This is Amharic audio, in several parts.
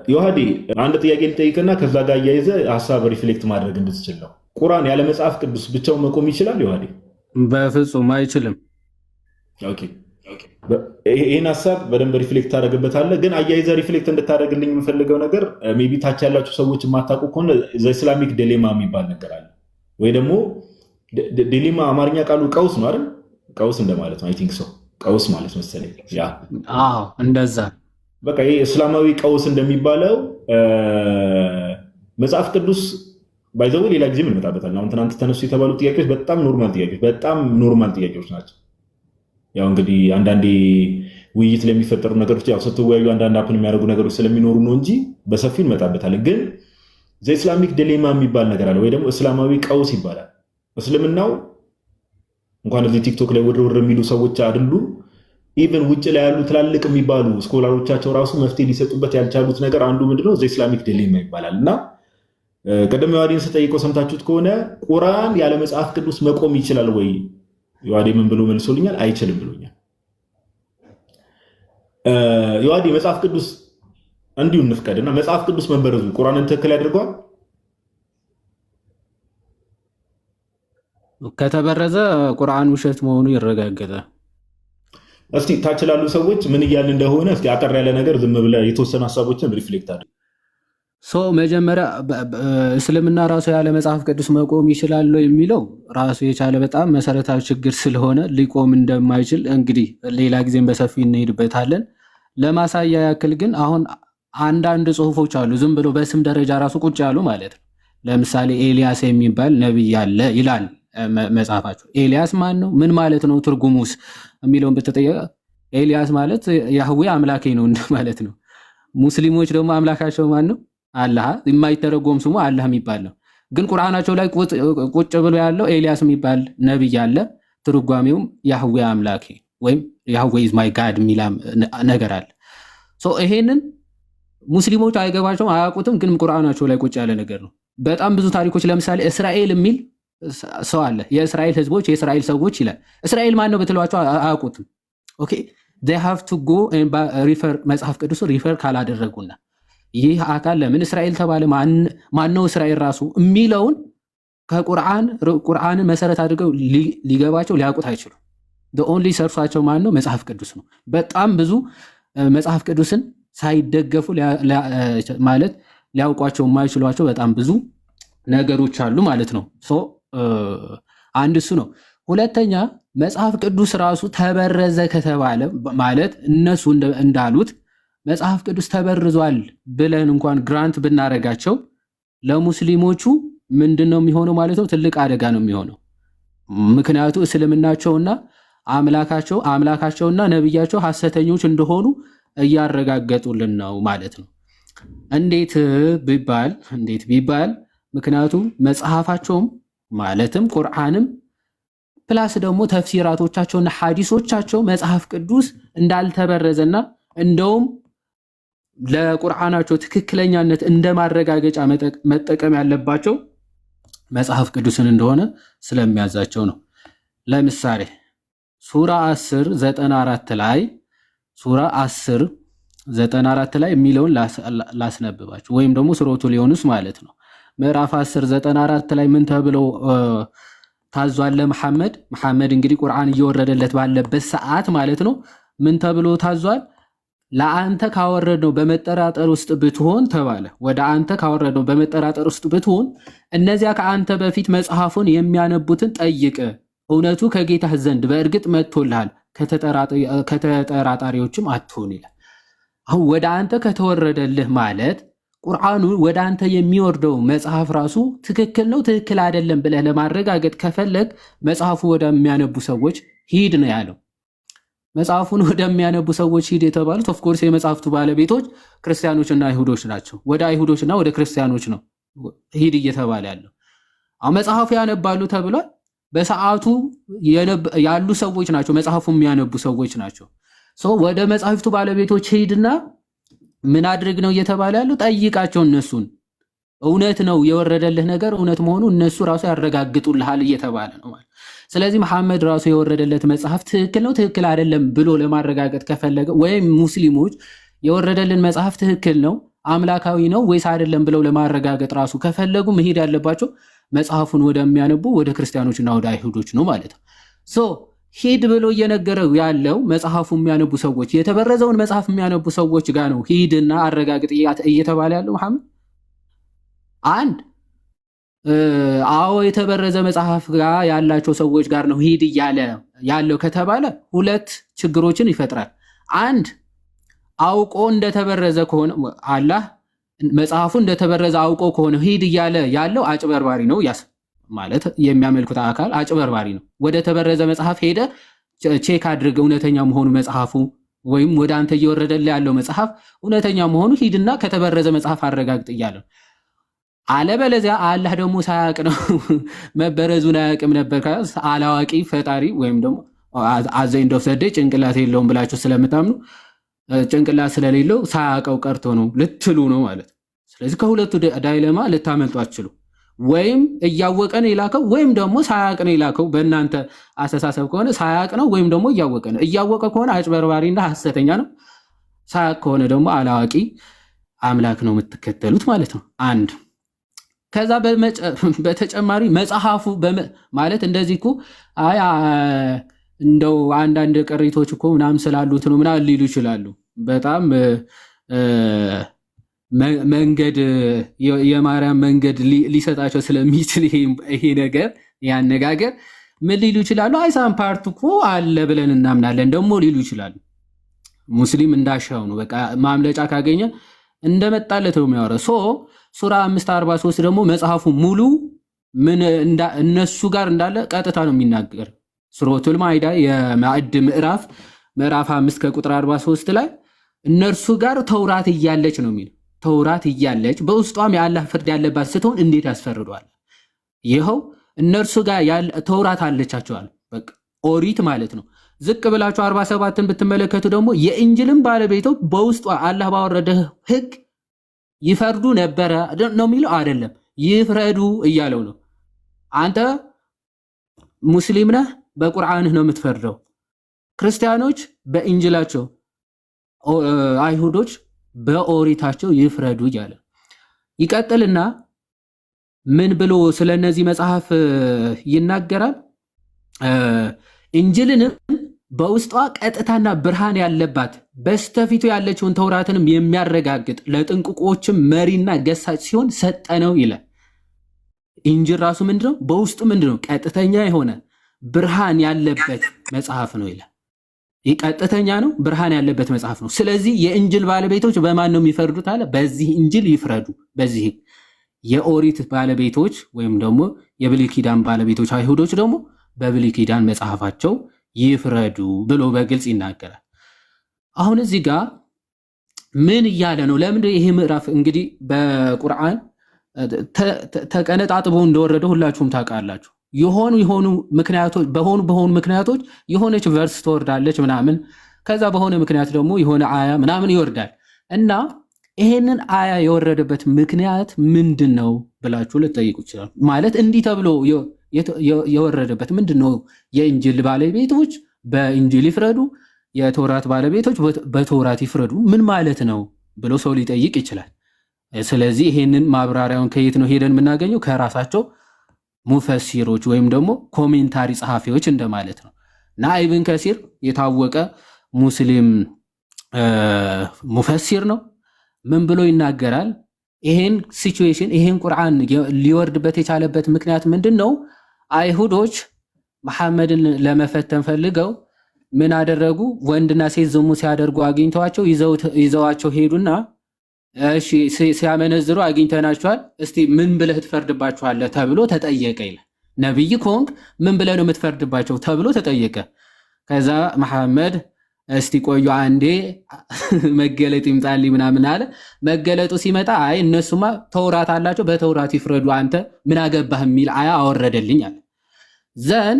ዮሐዴ አንድ ጥያቄ ልጠይቅና ከዛ ጋር እያይዘ ሀሳብ ሪፍሌክት ማድረግ እንድትችል ነው። ቁርአን ያለ መጽሐፍ ቅዱስ ብቻውን መቆም ይችላል? ዮሐዴ በፍጹም አይችልም። ኦኬ፣ ይህን ሀሳብ በደንብ ሪፍሌክት ታደረግበታለህ። ግን አያይዘ ሪፍሌክት እንድታደረግልኝ የምፈልገው ነገር ሜይ ቢ ታች ያላችሁ ሰዎች የማታውቁ ከሆነ ዘኢስላሚክ ዲሌማ የሚባል ነገር አለ። ወይ ደግሞ ዲሌማ አማርኛ ቃሉ ቀውስ ነው አይደል? ቀውስ እንደማለት ነው። አይ ቲንክ ሶ ቀውስ ማለት መሰለኝ። ያ እንደዛ በቃ ይሄ እስላማዊ ቀውስ እንደሚባለው መጽሐፍ ቅዱስ ባይዘው ሌላ ጊዜ እንመጣበታለን። አሁን ትናንት ተነሱ የተባሉ ጥያቄዎች በጣም ኖርማል ጥያቄዎች ናቸው። ያው እንግዲህ አንዳንዴ ውይይት ለሚፈጠሩ ነገሮች ያው ስትወያዩ አንዳንድ አፕን የሚያደርጉ ነገሮች ስለሚኖሩ ነው እንጂ በሰፊው እንመጣበታለን። ግን ዘኢስላሚክ ዲሌማ የሚባል ነገር አለ፣ ወይ ደግሞ እስላማዊ ቀውስ ይባላል። እስልምናው እንኳን እዚህ ቲክቶክ ላይ ውርውር የሚሉ ሰዎች አይደሉም፣ ኢቨን ውጭ ላይ ያሉ ትላልቅ የሚባሉ ስኮላሮቻቸው ራሱ መፍትሄ ሊሰጡበት ያልቻሉት ነገር አንዱ ምንድነው ዘኢስላሚክ ዲሌማ ይባላል። እና ቀደም ዮሐዴን ስጠይቀው ሰምታችሁት ከሆነ ቁርአን ያለ መጽሐፍ ቅዱስ መቆም ይችላል ወይ? ዮሐዴ ምን ብሎ መልሶልኛል? አይችልም ብሎኛል። ዮሐዴ መጽሐፍ ቅዱስ እንዲሁ እንፍቀድና መጽሐፍ ቅዱስ መበረዙ ቁርአንን ትክክል ያደርገዋል? ከተበረዘ ቁርአን ውሸት መሆኑ ይረጋገጣል። እስቲ ታች ላሉ ሰዎች ምን እያልን እንደሆነ እስቲ አጠር ያለ ነገር ዝም ብለህ የተወሰኑ ሀሳቦችን ሪፍሌክት አድርግ። መጀመሪያ እስልምና ራሱ ያለ መጽሐፍ ቅዱስ መቆም ይችላል የሚለው ራሱ የቻለ በጣም መሰረታዊ ችግር ስለሆነ ሊቆም እንደማይችል እንግዲህ ሌላ ጊዜም በሰፊ እንሄድበታለን። ለማሳያ ያክል ግን አሁን አንዳንድ ጽሁፎች አሉ ዝም ብሎ በስም ደረጃ ራሱ ቁጭ ያሉ ማለት ነው። ለምሳሌ ኤልያስ የሚባል ነብይ አለ ይላል መጽሐፋቸው። ኤልያስ ማን ነው? ምን ማለት ነው? ትርጉሙስ የሚለውን ብትጠየቅ ኤልያስ ማለት ያህዌ አምላኬ ነው ማለት ነው። ሙስሊሞች ደግሞ አምላካቸው ማን ነው? አላህ። የማይተረጎም ስሙ አላህ የሚባል ነው። ግን ቁርአናቸው ላይ ቁጭ ብሎ ያለው ኤልያስ የሚባል ነብይ አለ፣ ትርጓሜውም ያህዌ አምላኬ ወይም ያህዌ ኢዝ ማይ ጋድ የሚል ነገር አለ። ይሄንን ሙስሊሞች አይገባቸውም፣ አያውቁትም። ግን ቁርአናቸው ላይ ቁጭ ያለ ነገር ነው። በጣም ብዙ ታሪኮች ለምሳሌ እስራኤል የሚል ሰው አለ። የእስራኤል ህዝቦች፣ የእስራኤል ሰዎች ይላል። እስራኤል ማን ነው ብትሏቸው አያውቁትም። ኦኬ they have to go and refer መጽሐፍ ቅዱስን ሪፈር ካላደረጉና ይህ አካል ለምን እስራኤል ተባለ፣ ማን ነው እስራኤል ራሱ የሚለውን ከቁርአንን መሰረት አድርገው ሊገባቸው ሊያውቁት አይችሉም። the only ሰርሳቸው ማን ነው? መጽሐፍ ቅዱስ ነው። በጣም ብዙ መጽሐፍ ቅዱስን ሳይደገፉ ማለት ሊያውቋቸው የማይችሏቸው በጣም ብዙ ነገሮች አሉ ማለት ነው። አንድ እሱ ነው። ሁለተኛ መጽሐፍ ቅዱስ ራሱ ተበረዘ ከተባለ ማለት እነሱ እንዳሉት መጽሐፍ ቅዱስ ተበርዟል ብለን እንኳን ግራንት ብናረጋቸው ለሙስሊሞቹ ምንድን ነው የሚሆነው ማለት ነው? ትልቅ አደጋ ነው የሚሆነው። ምክንያቱ እስልምናቸውና አምላካቸውና ነብያቸው ሐሰተኞች እንደሆኑ እያረጋገጡልን ነው ማለት ነው። እንዴት ቢባል ምክንያቱም መጽሐፋቸውም ማለትም ቁርአንም ፕላስ ደግሞ ተፍሲራቶቻቸውና ሐዲሶቻቸው መጽሐፍ ቅዱስ እንዳልተበረዘና እንደውም ለቁርአናቸው ትክክለኛነት እንደማረጋገጫ መጠቀም ያለባቸው መጽሐፍ ቅዱስን እንደሆነ ስለሚያዛቸው ነው። ለምሳሌ ሱራ 10:94 ላይ የሚለውን ላስነብባችሁ፣ ወይም ደግሞ ሱረቱል ዩኑስ ማለት ነው። ምዕራፍ 10:94 ላይ ምን ተብሎ ታዟል? መሐመድ እንግዲህ ቁርአን እየወረደለት ባለበት ሰዓት ማለት ነው። ምን ተብሎ ታዟል? ለአንተ ካወረድነው በመጠራጠር ውስጥ ብትሆን ተባለ። ወደ አንተ ካወረድነው በመጠራጠር ውስጥ ብትሆን እነዚያ ከአንተ በፊት መጽሐፉን የሚያነቡትን ጠይቅ፣ እውነቱ ከጌታህ ዘንድ በእርግጥ መጥቶልሃል፣ ከተጠራጣሪዎችም አትሆን ይላል። አሁን ወደ አንተ ከተወረደልህ ማለት ቁርአኑ ወደ አንተ የሚወርደው መጽሐፍ ራሱ ትክክል ነው ትክክል አይደለም ብለህ ለማረጋገጥ ከፈለግ መጽሐፉ ወደሚያነቡ ሰዎች ሂድ ነው ያለው። መጽሐፉን ወደሚያነቡ ሰዎች ሂድ የተባሉት ኦፍኮርስ የመጽሐፍቱ ባለቤቶች ክርስቲያኖችና አይሁዶች ናቸው። ወደ አይሁዶችና ወደ ክርስቲያኖች ነው ሂድ እየተባለ ያለው። አሁን መጽሐፉ ያነባሉ ተብሏል። በሰዓቱ ያሉ ሰዎች ናቸው፣ መጽሐፉ የሚያነቡ ሰዎች ናቸው። ወደ መጽሐፍቱ ባለቤቶች ሂድና ምን አድርግ ነው እየተባለ ያለው? ጠይቃቸው። እነሱን እውነት ነው የወረደልህ ነገር እውነት መሆኑ እነሱ ራሱ ያረጋግጡልሃል እየተባለ ነው ማለት። ስለዚህ መሐመድ ራሱ የወረደለት መጽሐፍ ትክክል ነው ትክክል አይደለም ብሎ ለማረጋገጥ ከፈለገ ወይም ሙስሊሞች የወረደልን መጽሐፍ ትክክል ነው አምላካዊ ነው ወይስ አይደለም ብለው ለማረጋገጥ ራሱ ከፈለጉ መሄድ ያለባቸው መጽሐፉን ወደሚያነቡ ወደ ክርስቲያኖችና ወደ አይሁዶች ነው ማለት ነው። ሶ ሂድ ብሎ እየነገረው ያለው መጽሐፉ የሚያነቡ ሰዎች የተበረዘውን መጽሐፍ የሚያነቡ ሰዎች ጋር ነው ሂድና አረጋግጥ እየተባለ ያለው መሐመድ። አንድ አዎ የተበረዘ መጽሐፍ ጋር ያላቸው ሰዎች ጋር ነው ሂድ እያለ ያለው ከተባለ ሁለት ችግሮችን ይፈጥራል። አንድ አውቆ እንደተበረዘ ከሆነ አላህ መጽሐፉ እንደተበረዘ አውቆ ከሆነ ሂድ እያለ ያለው አጭበርባሪ ነው ማለት የሚያመልኩት አካል አጭበርባሪ ነው። ወደ ተበረዘ መጽሐፍ ሄደ ቼክ አድርግ እውነተኛ መሆኑ መጽሐፉ ወይም ወደ አንተ እየወረደልህ ያለው መጽሐፍ እውነተኛ መሆኑ ሂድና ከተበረዘ መጽሐፍ አረጋግጥ እያለ ነው። አለበለዚያ አላህ ደግሞ ሳያውቅ ነው መበረዙን አያውቅም ነበር አላዋቂ ፈጣሪ ወይም ደግሞ አዘኝ እንደወሰደ ጭንቅላት የለውም ብላችሁ ስለምታምኑ ጭንቅላት ስለሌለው ሳያውቀው ቀርቶ ነው ልትሉ ነው ማለት። ስለዚህ ከሁለቱ ዳይለማ ልታመልጡ አትችሉ። ወይም እያወቀ ነው የላከው ወይም ደግሞ ሳያውቅ ነው የላከው። በእናንተ አስተሳሰብ ከሆነ ሳያውቅ ነው ወይም ደግሞ እያወቀ ነው። እያወቀ ከሆነ አጭበርባሪና ሐሰተኛ ነው። ሳያውቅ ከሆነ ደግሞ አላዋቂ አምላክ ነው የምትከተሉት ማለት ነው። አንድ ከዛ በተጨማሪ መጽሐፉ ማለት እንደዚህ እኮ አይ እንደው አንዳንድ ቅሪቶች እኮ ምናምን ስላሉት ነው ምናምን ሊሉ ይችላሉ። በጣም መንገድ የማርያም መንገድ ሊሰጣቸው ስለሚችል ይሄ ነገር ያነጋገር ምን ሊሉ ይችላሉ? አይሳን ፓርት እኮ አለ ብለን እናምናለን ደግሞ ሊሉ ይችላሉ። ሙስሊም እንዳሻው ነው። በቃ ማምለጫ ካገኘ እንደመጣለት ነው የሚያወራው። ሱራ 543 ደግሞ መጽሐፉ ሙሉ ምን እነሱ ጋር እንዳለ ቀጥታ ነው የሚናገር። ሱረቱል ማኢዳ የማዕድ ምዕራፍ 5 ከቁጥር 43 ላይ እነርሱ ጋር ተውራት እያለች ነው የሚለው። ተውራት እያለች በውስጧም የአላህ ፍርድ ያለባት ስትሆን እንዴት ያስፈርዷል? ይኸው እነርሱ ጋር ተውራት አለቻቸዋል። በቃ ኦሪት ማለት ነው። ዝቅ ብላችሁ 47ን ብትመለከቱ ደግሞ የእንጅልም ባለቤቶች በውስጧ አላህ ባወረደ ሕግ ይፈርዱ ነበረ ነው የሚለው። አይደለም ይፍረዱ እያለው ነው። አንተ ሙስሊም ነህ፣ በቁርአንህ ነው የምትፈርደው። ክርስቲያኖች በእንጅላቸው፣ አይሁዶች በኦሪታቸው ይፍረዱ እያለ ይቀጥልና ምን ብሎ ስለነዚህ መጽሐፍ ይናገራል? እንጅልንም በውስጧ ቀጥታና ብርሃን ያለባት በስተፊቱ ያለችውን ተውራትንም የሚያረጋግጥ ለጥንቁቆችም መሪና ገሳጭ ሲሆን ሰጠነው ይላል። እንጅል ራሱ ምንድነው? በውስጡ ምንድነው? ቀጥተኛ የሆነ ብርሃን ያለበት መጽሐፍ ነው ይላል። ይህ ቀጥተኛ ነው፣ ብርሃን ያለበት መጽሐፍ ነው። ስለዚህ የእንጅል ባለቤቶች በማን ነው የሚፈርዱት አለ? በዚህ እንጅል ይፍረዱ። በዚህ የኦሪት ባለቤቶች ወይም ደግሞ የብሉይ ኪዳን ባለቤቶች አይሁዶች ደግሞ በብሉይ ኪዳን መጽሐፋቸው ይፍረዱ ብሎ በግልጽ ይናገራል። አሁን እዚህ ጋር ምን እያለ ነው? ለምን ይሄ ምዕራፍ እንግዲህ በቁርአን ተቀነጣጥቦ እንደወረደ ሁላችሁም ታውቃላችሁ። የሆኑ ምክንያቶች በሆኑ ምክንያቶች የሆነች ቨርስ ትወርዳለች ምናምን፣ ከዛ በሆነ ምክንያት ደግሞ የሆነ አያ ምናምን ይወርዳል እና ይሄንን አያ የወረደበት ምክንያት ምንድን ነው ብላችሁ ልትጠይቁ ይችላል። ማለት እንዲህ ተብሎ የወረደበት ምንድን ነው? የእንጅል ባለቤቶች በእንጅል ይፍረዱ፣ የተውራት ባለቤቶች በተውራት ይፍረዱ ምን ማለት ነው ብሎ ሰው ሊጠይቅ ይችላል። ስለዚህ ይሄንን ማብራሪያውን ከየት ነው ሄደን የምናገኘው? ከራሳቸው ሙፈሲሮች ወይም ደግሞ ኮሜንታሪ ጸሐፊዎች እንደማለት ነው። እና ኢብን ከሲር የታወቀ ሙስሊም ሙፈሲር ነው። ምን ብሎ ይናገራል? ይሄን ሲቹዌሽን ይሄን ቁርአን ሊወርድበት የቻለበት ምክንያት ምንድን ነው? አይሁዶች መሐመድን ለመፈተን ፈልገው ምን አደረጉ? ወንድና ሴት ዝሙት ሲያደርጉ አግኝተዋቸው ይዘዋቸው ሄዱና እሺ ሲያመነዝሩ አግኝተናቸዋል፣ እስቲ ምን ብለህ ትፈርድባቸዋለህ ተብሎ ተጠየቀ ይላል። ነብይ ከሆንክ ምን ብለህ ነው የምትፈርድባቸው ተብሎ ተጠየቀ። ከዛ መሐመድ እስቲ ቆዩ አንዴ መገለጥ ይምጣልኝ ምናምን አለ። መገለጡ ሲመጣ አይ እነሱማ ተውራት አላቸው በተውራት ይፍረዱ አንተ ምን አገባህ የሚል አያ አወረደልኝ አለ። ዘን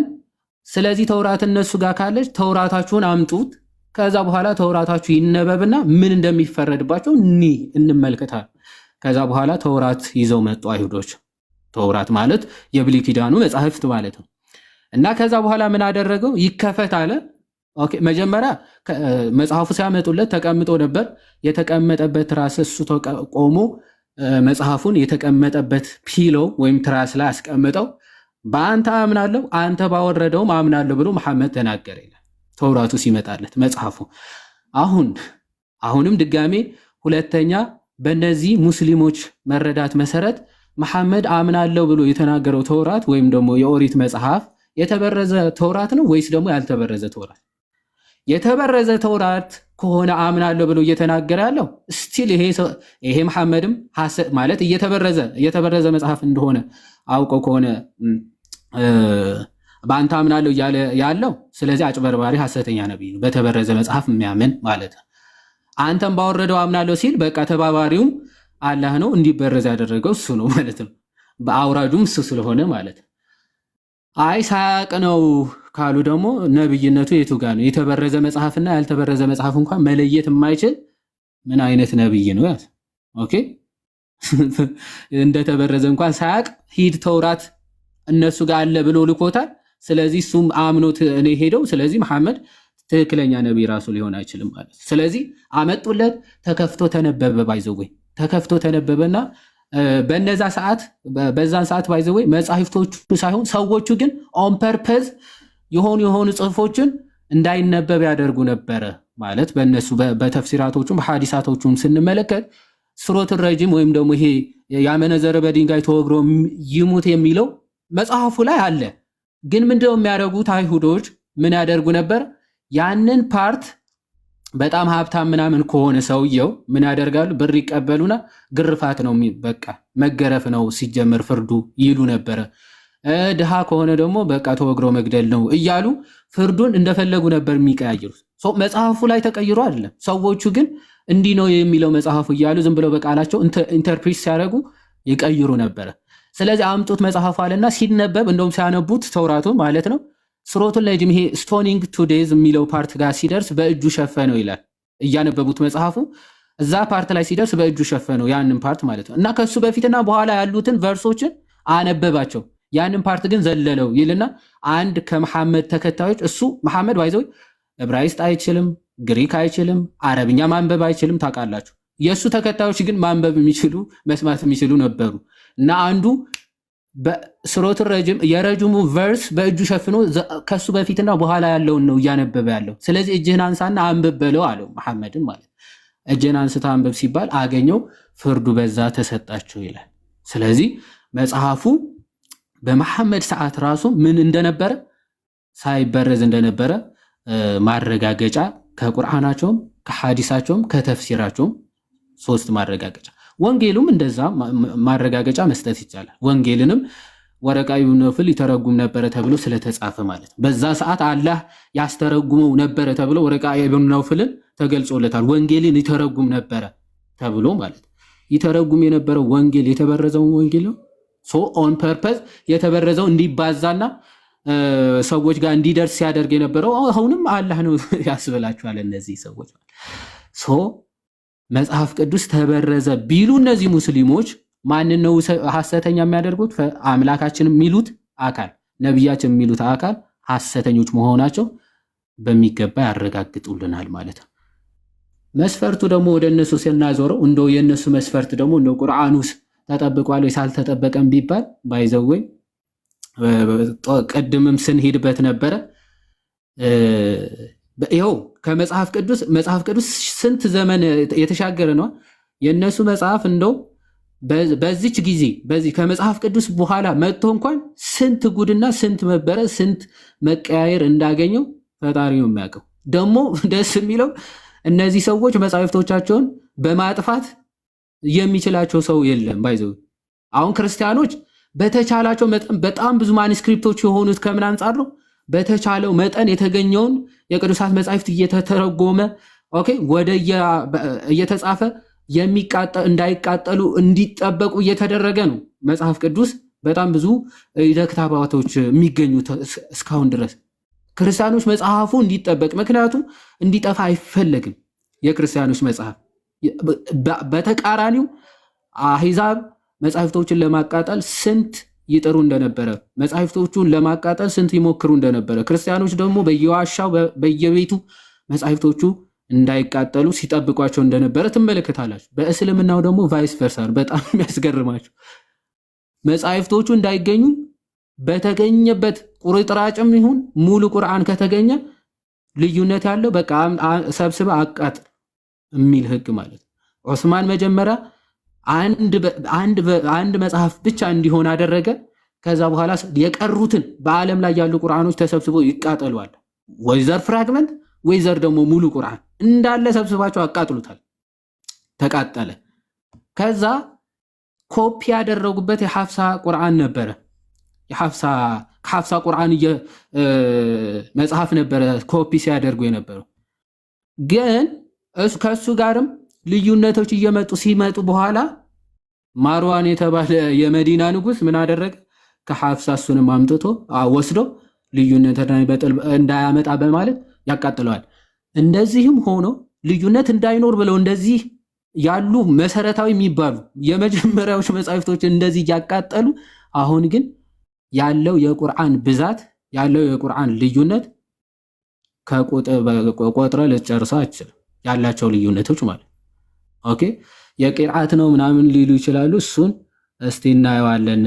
ስለዚህ ተውራት እነሱ ጋር ካለች ተውራታችሁን አምጡት፣ ከዛ በኋላ ተውራታችሁ ይነበብና ምን እንደሚፈረድባቸው እንመልከታል። ከዛ በኋላ ተውራት ይዘው መጡ አይሁዶች። ተውራት ማለት የብሉይ ኪዳኑ መጻሕፍት ማለት ነው። እና ከዛ በኋላ ምን አደረገው? ይከፈት አለ። ኦኬ መጀመሪያ መጽሐፉ ሲያመጡለት ተቀምጦ ነበር። የተቀመጠበት ትራስ እሱ ቆሞ መጽሐፉን የተቀመጠበት ፒሎ ወይም ትራስ ላይ አስቀምጠው በአንተ አምናለሁ አንተ ባወረደውም አምናለሁ ብሎ መሐመድ ተናገረ ይላል ተውራቱ ሲመጣለት መጽሐፉ። አሁንም ድጋሜ ሁለተኛ በእነዚህ ሙስሊሞች መረዳት መሰረት መሐመድ አምናለሁ ብሎ የተናገረው ተውራት ወይም ደግሞ የኦሪት መጽሐፍ የተበረዘ ተውራት ነው ወይስ ደግሞ ያልተበረዘ ተውራት? የተበረዘ ተውራት ከሆነ አምናለሁ ብሎ እየተናገረ ያለው ስቲል ይሄ መሐመድም ማለት እየተበረዘ መጽሐፍ እንደሆነ አውቀው ከሆነ በአንተ አምናለሁ እያለ ያለው ስለዚህ አጭበርባሪ ሐሰተኛ ነብይ ነው፣ በተበረዘ መጽሐፍ የሚያምን ማለት ነው። አንተም ባወረደው አምናለሁ ሲል በቃ ተባባሪውም አላህ ነው፣ እንዲበረዝ ያደረገው እሱ ነው ማለት ነው። በአውራጁም እሱ ስለሆነ ማለት ነው። አይ ሳያቅ ነው ካሉ ደግሞ ነብይነቱ የቱ ጋር ነው? የተበረዘ መጽሐፍና ያልተበረዘ መጽሐፍ እንኳን መለየት የማይችል ምን አይነት ነብይ ነው? ያዝ ኦኬ እንደተበረዘ እንኳን ሳያቅ ሂድ ተውራት እነሱ ጋር አለ ብሎ ልኮታል። ስለዚህ እሱም አምኖት እኔ ሄደው ስለዚህ መሐመድ ትክክለኛ ነብይ ራሱ ሊሆን አይችልም ማለት። ስለዚህ አመጡለት፣ ተከፍቶ ተነበበ። ባይዘወይ ተከፍቶ ተነበበና በዛን ሰዓት ባይዘወይ መጻሕፍቶቹ ሳይሆን ሰዎቹ ግን ኦን ፐርፐዝ የሆኑ ጽሑፎችን እንዳይነበብ ያደርጉ ነበረ ማለት። በእነሱ በተፍሲራቶቹም በሐዲሳቶቹም ስንመለከት ሱረቱ ረጂም ወይም ደግሞ ይሄ ያመነዘረ በድንጋይ ተወግሮ ይሙት የሚለው መጽሐፉ ላይ አለ። ግን ምንድነው የሚያደርጉት? አይሁዶች ምን ያደርጉ ነበር? ያንን ፓርት በጣም ሀብታም ምናምን ከሆነ ሰውየው ምን ያደርጋሉ? ብር ይቀበሉና ግርፋት ነው በቃ መገረፍ ነው ሲጀመር ፍርዱ ይሉ ነበረ። ድሃ ከሆነ ደግሞ በቃ ተወግሮ መግደል ነው እያሉ ፍርዱን እንደፈለጉ ነበር የሚቀያየሩት። መጽሐፉ ላይ ተቀይሮ አይደለም። ሰዎቹ ግን እንዲህ ነው የሚለው መጽሐፉ እያሉ ዝም ብለው በቃላቸው ኢንተርፕሪት ሲያደርጉ ይቀይሩ ነበረ። ስለዚህ አምጡት መጽሐፉ አለና ሲነበብ እንደውም ሲያነቡት ተውራቱ ማለት ነው ሱረቱን ላይ ይሄ ስቶኒንግ ቱ ዴዝ የሚለው ፓርት ጋር ሲደርስ በእጁ ሸፈነው ይላል። እያነበቡት መጽሐፉ እዛ ፓርት ላይ ሲደርስ በእጁ ሸፈነው ያንን ፓርት ማለት ነው። እና ከሱ በፊትና በኋላ ያሉትን ቨርሶችን አነበባቸው። ያንን ፓርት ግን ዘለለው ይልና አንድ ከመሐመድ ተከታዮች እሱ መሐመድ ባይዘው ዕብራይስጥ አይችልም፣ ግሪክ አይችልም፣ አረብኛ ማንበብ አይችልም ታውቃላችሁ። የእሱ ተከታዮች ግን ማንበብ የሚችሉ መስማት የሚችሉ ነበሩ። እና አንዱ በሱረቱ ረጅም የረጅሙ ቨርስ በእጁ ሸፍኖ ከሱ በፊትና በኋላ ያለውን ነው እያነበበ ያለው። ስለዚህ እጅህን አንሳና አንብብ በለው አለው መሐመድን ማለት። እጅህን አንስታ አንብብ ሲባል አገኘው፣ ፍርዱ በዛ ተሰጣቸው ይላል። ስለዚህ መጽሐፉ በመሐመድ ሰዓት ራሱ ምን እንደነበረ ሳይበረዝ እንደነበረ ማረጋገጫ ከቁርአናቸውም ከሐዲሳቸውም ከተፍሲራቸውም ሶስት ማረጋገጫ። ወንጌሉም እንደዛ ማረጋገጫ መስጠት ይቻላል። ወንጌልንም ወረቃ ኢብኑ ነውፈል ይተረጉም ነበረ ተብሎ ስለተጻፈ ማለት ነው። በዛ ሰዓት አላህ ያስተረጉመው ነበረ ተብሎ ወረቃ ኢብኑ ነውፈልን ተገልጾለታል። ወንጌልን ይተረጉም ነበረ ተብሎ ማለት ነው። ይተረጉም የነበረው ወንጌል የተበረዘው ወንጌል ነው። ሶ ኦን ፐርፐዝ የተበረዘው እንዲባዛና ሰዎች ጋር እንዲደርስ ሲያደርግ የነበረው አሁንም አላህ ነው ያስብላችኋል እነዚህ ሰዎች። ሶ መጽሐፍ ቅዱስ ተበረዘ ቢሉ እነዚህ ሙስሊሞች ማንን ነው ሐሰተኛ የሚያደርጉት? አምላካችን የሚሉት አካል ነቢያችን የሚሉት አካል ሐሰተኞች መሆናቸው በሚገባ ያረጋግጡልናል ማለት ነው። መስፈርቱ ደግሞ ወደ እነሱ ስናዞረው እንደው የእነሱ መስፈርት ደግሞ እንደው ቁርአኑስ ተጠብቋል ወይስ አልተጠበቀም ቢባል ባይዘወይ ቅድምም ስንሄድበት ነበረ። ይኸው ከመጽሐፍ ቅዱስ ስንት ዘመን የተሻገረ ነው። የእነሱ መጽሐፍ እንደው በዚች ጊዜ በዚህ ከመጽሐፍ ቅዱስ በኋላ መጥቶ እንኳን ስንት ጉድና ስንት መበረ ስንት መቀያየር እንዳገኘው ፈጣሪ ነው የሚያውቀው። ደግሞ ደስ የሚለው እነዚህ ሰዎች መጽሐፍቶቻቸውን በማጥፋት የሚችላቸው ሰው የለም። ባይዘው አሁን ክርስቲያኖች በተቻላቸው መጠን በጣም ብዙ ማኑስክሪፕቶች የሆኑት ከምን አንጻር ነው? በተቻለው መጠን የተገኘውን የቅዱሳት መጻሕፍት እየተተረጎመ ኦኬ ወደ እየተጻፈ እንዳይቃጠሉ እንዲጠበቁ እየተደረገ ነው። መጽሐፍ ቅዱስ በጣም ብዙ ደክታባቶች የሚገኙት እስካሁን ድረስ ክርስቲያኖች መጽሐፉ እንዲጠበቅ፣ ምክንያቱም እንዲጠፋ አይፈለግም የክርስቲያኖች መጽሐፍ። በተቃራኒው አሕዛብ መጽሐፍቶችን ለማቃጠል ስንት ይጥሩ እንደነበረ፣ መጻሕፍቶቹን ለማቃጠል ስንት ይሞክሩ እንደነበረ፣ ክርስቲያኖች ደግሞ በየዋሻው በየቤቱ መጻሕፍቶቹ እንዳይቃጠሉ ሲጠብቋቸው እንደነበረ ትመለከታላችሁ። በእስልምናው ደግሞ ቫይስ ቨርሳ ነው። በጣም የሚያስገርማችሁ መጻሕፍቶቹ እንዳይገኙ በተገኘበት ቁርጥራጭም ይሁን ሙሉ ቁርአን ከተገኘ ልዩነት ያለው በቃ ሰብስበ አቃጥል የሚል ህግ ማለት ነው። ዑስማን መጀመሪያ አንድ መጽሐፍ ብቻ እንዲሆን አደረገ። ከዛ በኋላ የቀሩትን በዓለም ላይ ያሉ ቁርአኖች ተሰብስበው ይቃጠሏል። ወይዘር ፍራግመንት ወይዘር ደግሞ ሙሉ ቁርአን እንዳለ ሰብስባቸው አቃጥሉታል። ተቃጠለ። ከዛ ኮፒ ያደረጉበት የሐፍሳ ቁርአን ነበረ። ከሐፍሳ ቁርአን መጽሐፍ ነበረ ኮፒ ሲያደርጉ የነበረው። ግን ከሱ ጋርም ልዩነቶች ሲመጡ በኋላ ማርዋን የተባለ የመዲና ንጉስ ምን አደረገ? ከሐፍሳ እሱንም አምጥቶ ወስዶ ልዩነት እንዳያመጣ በማለት ያቃጥለዋል። እንደዚህም ሆኖ ልዩነት እንዳይኖር ብለው እንደዚህ ያሉ መሰረታዊ የሚባሉ የመጀመሪያዎች መጻሕፍቶች እንደዚህ እያቃጠሉ አሁን ግን ያለው የቁርአን ብዛት ያለው የቁርአን ልዩነት ቆጥረ ልጨርሰው አይችልም። ያላቸው ልዩነቶች ማለት ኦኬ የቂርአት ነው ምናምን ሊሉ ይችላሉ። እሱን እስቲ እናየዋለን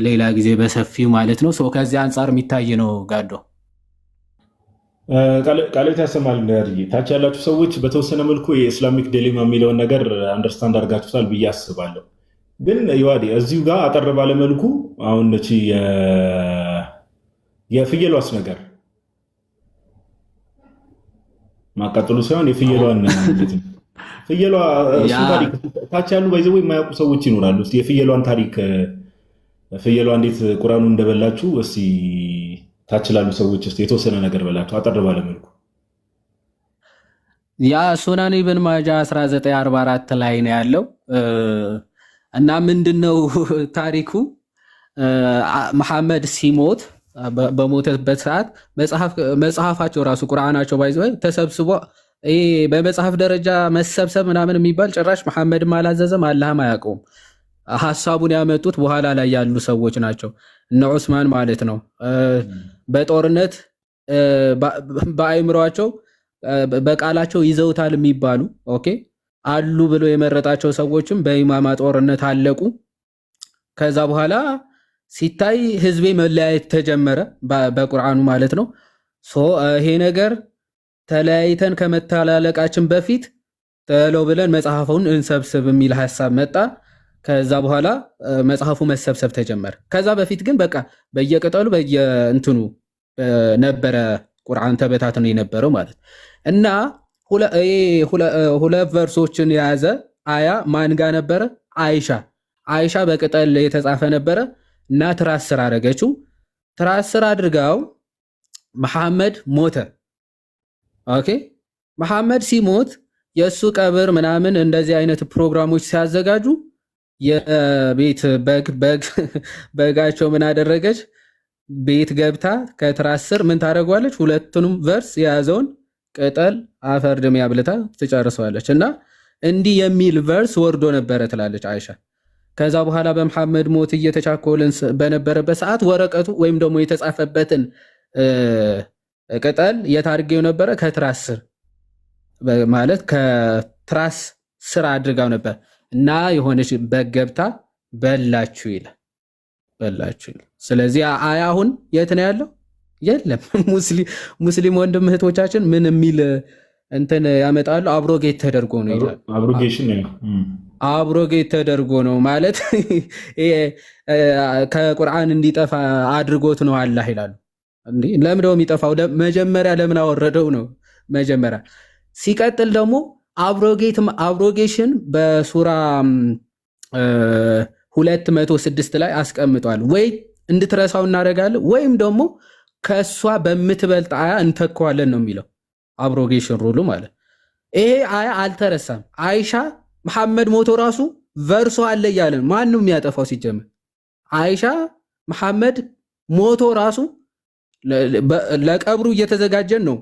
ሌላ ጊዜ በሰፊው ማለት ነው። ከዚህ አንጻር የሚታይ ነው። ጋዶ ቃሌት ያሰማል። ታች ያላችሁ ሰዎች በተወሰነ መልኩ የኢስላሚክ ዲሌማ የሚለውን ነገር አንደርስታንድ አድርጋችሁታል ብዬ አስባለሁ። ግን ይዋዴ እዚሁ ጋር አጠር ባለ መልኩ አሁን እቺ የፍየሏስ ነገር ማቃጠሉ ሳይሆን የፍየሏን ፍየሏ እሱ ታሪክ ታች ያሉ ባይዘው የማያውቁ ሰዎች ይኖራሉ። እስቲ የፍየሏን ታሪክ ፍየሏ እንዴት ቁርአኑ እንደበላችሁ እስቲ ታች ላሉ ሰዎች እስቲ የተወሰነ ነገር በላችሁ አጠር ባለ መልኩ። ያ ሱናን ኢብን ማጃ 1944 ላይ ነው ያለው እና ምንድነው ታሪኩ? መሐመድ ሲሞት በሞተበት ሰዓት መጽሐፋቸው ራሱ ቁርአናቸው ባይዘው ተሰብስቦ በመጽሐፍ ደረጃ መሰብሰብ ምናምን የሚባል ጭራሽ መሐመድም አላዘዘም፣ አላህም አያውቀውም። ሐሳቡን ያመጡት በኋላ ላይ ያሉ ሰዎች ናቸው፣ እነ ዑስማን ማለት ነው። በጦርነት በአይምሯቸው በቃላቸው ይዘውታል የሚባሉ ኦኬ አሉ ብሎ የመረጣቸው ሰዎችም በኢማማ ጦርነት አለቁ። ከዛ በኋላ ሲታይ ህዝቤ መለያየት ተጀመረ፣ በቁርአኑ ማለት ነው። ይሄ ነገር ተለያይተን ከመተላለቃችን በፊት ተለው ብለን መጽሐፉን እንሰብስብ የሚል ሐሳብ መጣ። ከዛ በኋላ መጽሐፉ መሰብሰብ ተጀመረ። ከዛ በፊት ግን በቃ በየቅጠሉ በየእንትኑ ነበረ ቁርአን ተበታትኖ የነበረው ማለት እና ሁለት ቨርሶችን የያዘ አያ ማን ጋር ነበረ? አይሻ በቅጠል የተጻፈ ነበረ እና ትራስ ስር አደረገችው። ትራስ ስር አድርጋው መሐመድ ሞተ። ኦኬ መሐመድ ሲሞት የእሱ ቀብር ምናምን እንደዚህ አይነት ፕሮግራሞች ሲያዘጋጁ የቤት በጋቸው ምን አደረገች? ቤት ገብታ ከትራስ ስር ምን ታደርጓለች? ሁለቱንም ቨርስ የያዘውን ቅጠል አፈር ድሜ አብልታ ትጨርሰዋለች። እና እንዲህ የሚል ቨርስ ወርዶ ነበረ ትላለች አይሻ። ከዛ በኋላ በመሐመድ ሞት እየተቻኮልን በነበረበት ሰዓት ወረቀቱ ወይም ደግሞ የተጻፈበትን ቅጠል የታርጌው ነበረ ከትራስ ስር ማለት ከትራስ ስር አድርጋው ነበር እና የሆነች በገብታ በላችሁ ይላል። ስለዚህ አሁን የት ነው ያለው? የለም። ሙስሊም ወንድም እህቶቻችን ምን የሚል እንትን ያመጣሉ? አብሮጌት ተደርጎ ነው ይላል። አብሮጌት ተደርጎ ነው ማለት ከቁርአን እንዲጠፋ አድርጎት ነው አላህ ይላሉ። እንዴ ለምን ነው የሚጠፋው? መጀመሪያ ለምን አወረደው ነው መጀመሪያ። ሲቀጥል ደግሞ አብሮጌሽን በሱራ 206 ላይ አስቀምጧል። ወይ እንድትረሳው እናደርጋለን ወይም ደግሞ ከሷ በምትበልጥ አያ እንተካዋለን ነው የሚለው አብሮጌሽን ሩሉ ማለት። ይሄ አያ አልተረሳም። አይሻ መሐመድ ሞቶ ራሱ ቨርሶ አለ እያለን ማን ነው የሚያጠፋው? ሲጀምር አይሻ መሐመድ ሞቶ ራሱ ለቀብሩ እየተዘጋጀን ነው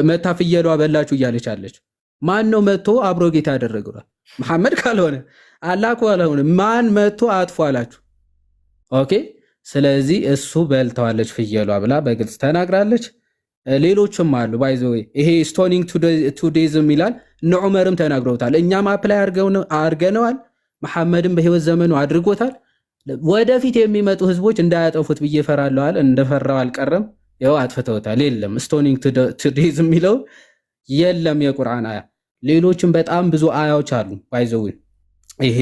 መታ ፍየሏ በላችሁ እያለች አለች። ማን ነው መጥቶ አብሮጌት ያደረገው? መሐመድ ካልሆነ አላህ ካልሆነ ማን መጥቶ አጥፎ አላችሁ? ኦኬ። ስለዚህ እሱ በልተዋለች ፍየሏ ብላ በግልጽ ተናግራለች። ሌሎችም አሉ ባይዘ ይሄ ስቶኒንግ ቱ ዴዝም ይላል። እነ ዑመርም ተናግረውታል። እኛም አፕላይ አድርገነዋል። መሐመድም በህይወት ዘመኑ አድርጎታል። ወደፊት የሚመጡ ህዝቦች እንዳያጠፉት ብዬ ፈራለዋል። እንደፈራው አልቀረም። ያው አጥፍተውታል። የለም ስቶኒንግ ቱ ዴዝ የሚለው የለም የቁርአን አያ። ሌሎችም በጣም ብዙ አያዎች አሉ ባይዘው ይሄ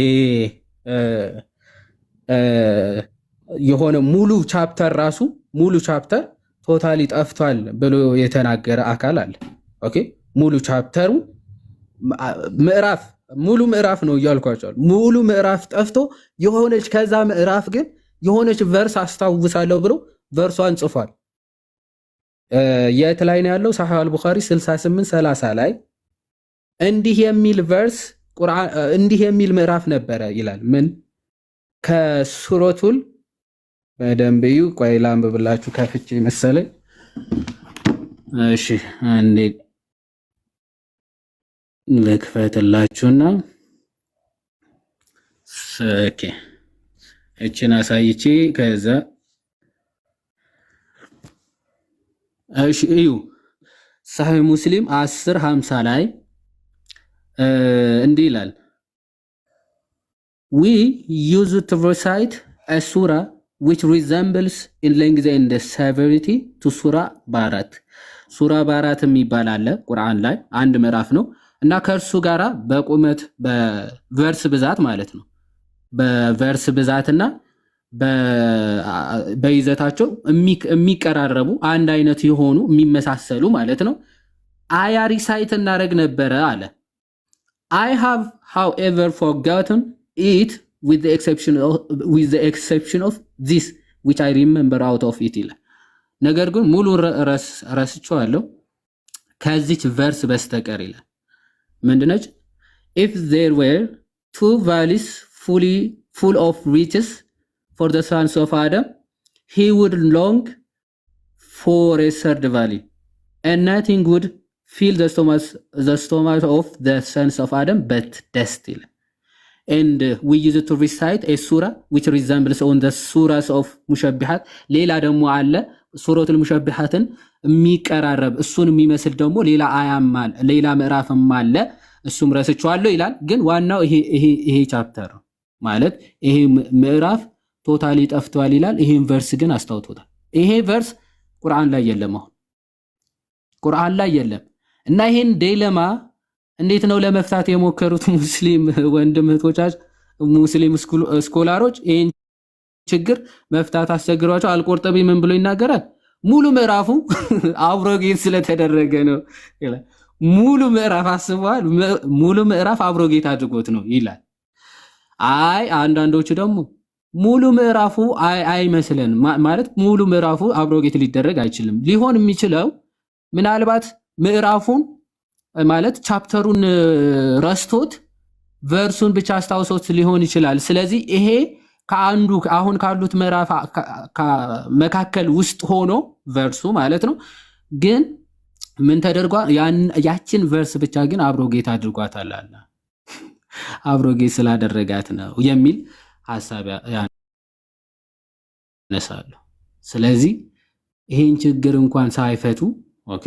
የሆነ ሙሉ ቻፕተር ራሱ ሙሉ ቻፕተር ቶታሊ ጠፍቷል ብሎ የተናገረ አካል አለ። ኦኬ ሙሉ ቻፕተሩ ምዕራፍ ሙሉ ምዕራፍ ነው እያልኳቸዋል። ሙሉ ምዕራፍ ጠፍቶ የሆነች ከዛ ምዕራፍ ግን የሆነች ቨርስ አስታውሳለሁ ብሎ ቨርሷን ጽፏል። የት ላይ ነው ያለው? ሰሒህ አልቡኻሪ 68:30 ላይ እንዲህ የሚል ቨርስ እንዲህ የሚል ምዕራፍ ነበረ ይላል። ምን ከሱረቱል በደንብዩ ቆይ ላንብብላችሁ ከፍቼ መሰለኝ። እሺ አንዴ ልክፈትላችሁና ኦኬ እቺን አሳይቼ ከዛ እሺ እዩ ሰሒህ ሙስሊም 10:50 ላይ እንዲህ ይላል we use to recite a surah which resembles in length and severity to surah ባራት ሱራ ባራት የሚባል አለ ቁርአን ላይ አንድ ምዕራፍ ነው እና ከእርሱ ጋራ በቁመት በቨርስ ብዛት ማለት ነው በቨርስ ብዛትና በይዘታቸው የሚቀራረቡ አንድ አይነት የሆኑ የሚመሳሰሉ ማለት ነው አያ ሪሳይት እናደርግ ነበረ አለ I have however forgotten it with the exception of this which I remember out of it ይላል። ነገር ግን ሙሉ ረስቼዋለሁ ከዚች ቨርስ በስተቀር ይላል። ምንድነች? if there were two valleys full of riches for the sons of Adam he would long for a third valley and nothing would fill the stomach of the sons of Adam but dust ይላል። and we use it to recite a surah which resembles on the surahs of ሙሸቢሃት ሌላ ደግሞ አለ ሱረቱል ሙሸቢሃትን የሚቀራረብ እሱን የሚመስል ደግሞ ሌላ አያም አለ ሌላ ምዕራፍም አለ እሱም ረስቼዋለሁ ይላል። ግን ዋናው ይሄ ቻፕተር ነው ማለት ይሄ ምዕራፍ ቶታሊ ጠፍቷል ይላል። ይሄን ቨርስ ግን አስታውቶታል። ይሄ ቨርስ ቁርአን ላይ የለም፣ አሁን ቁርአን ላይ የለም እና ይሄን ዲሌማ እንዴት ነው ለመፍታት የሞከሩት ሙስሊም ወንድም እህቶቻችን ሙስሊም ስኮላሮች ይሄን ችግር መፍታት አስቸግሯቸው አልቆርጠቢ ምን ብሎ ይናገራል? ሙሉ ምዕራፉ አብሮጌት ስለተደረገ ነው ይላል። ሙሉ ምዕራፍ አስበዋል፣ ሙሉ ምዕራፍ አብሮጌት አድርጎት ነው ይላል። አይ አንዳንዶቹ ደግሞ ሙሉ ምዕራፉ አይመስለን ማለት ሙሉ ምዕራፉ አብሮጌት ሊደረግ አይችልም። ሊሆን የሚችለው ምናልባት ምዕራፉን ማለት ቻፕተሩን ረስቶት ቨርሱን ብቻ አስታውሶት ሊሆን ይችላል። ስለዚህ ይሄ ከአንዱ አሁን ካሉት ምዕራፍ መካከል ውስጥ ሆኖ ቨርሱ ማለት ነው። ግን ምን ተደርጓል? ያችን ቨርስ ብቻ ግን አብሮጌት አድርጓታል አለ አብሮጌት ስላደረጋት ነው የሚል ሐሳብ ያነሳሉ። ስለዚህ ይሄን ችግር እንኳን ሳይፈቱ ኦኬ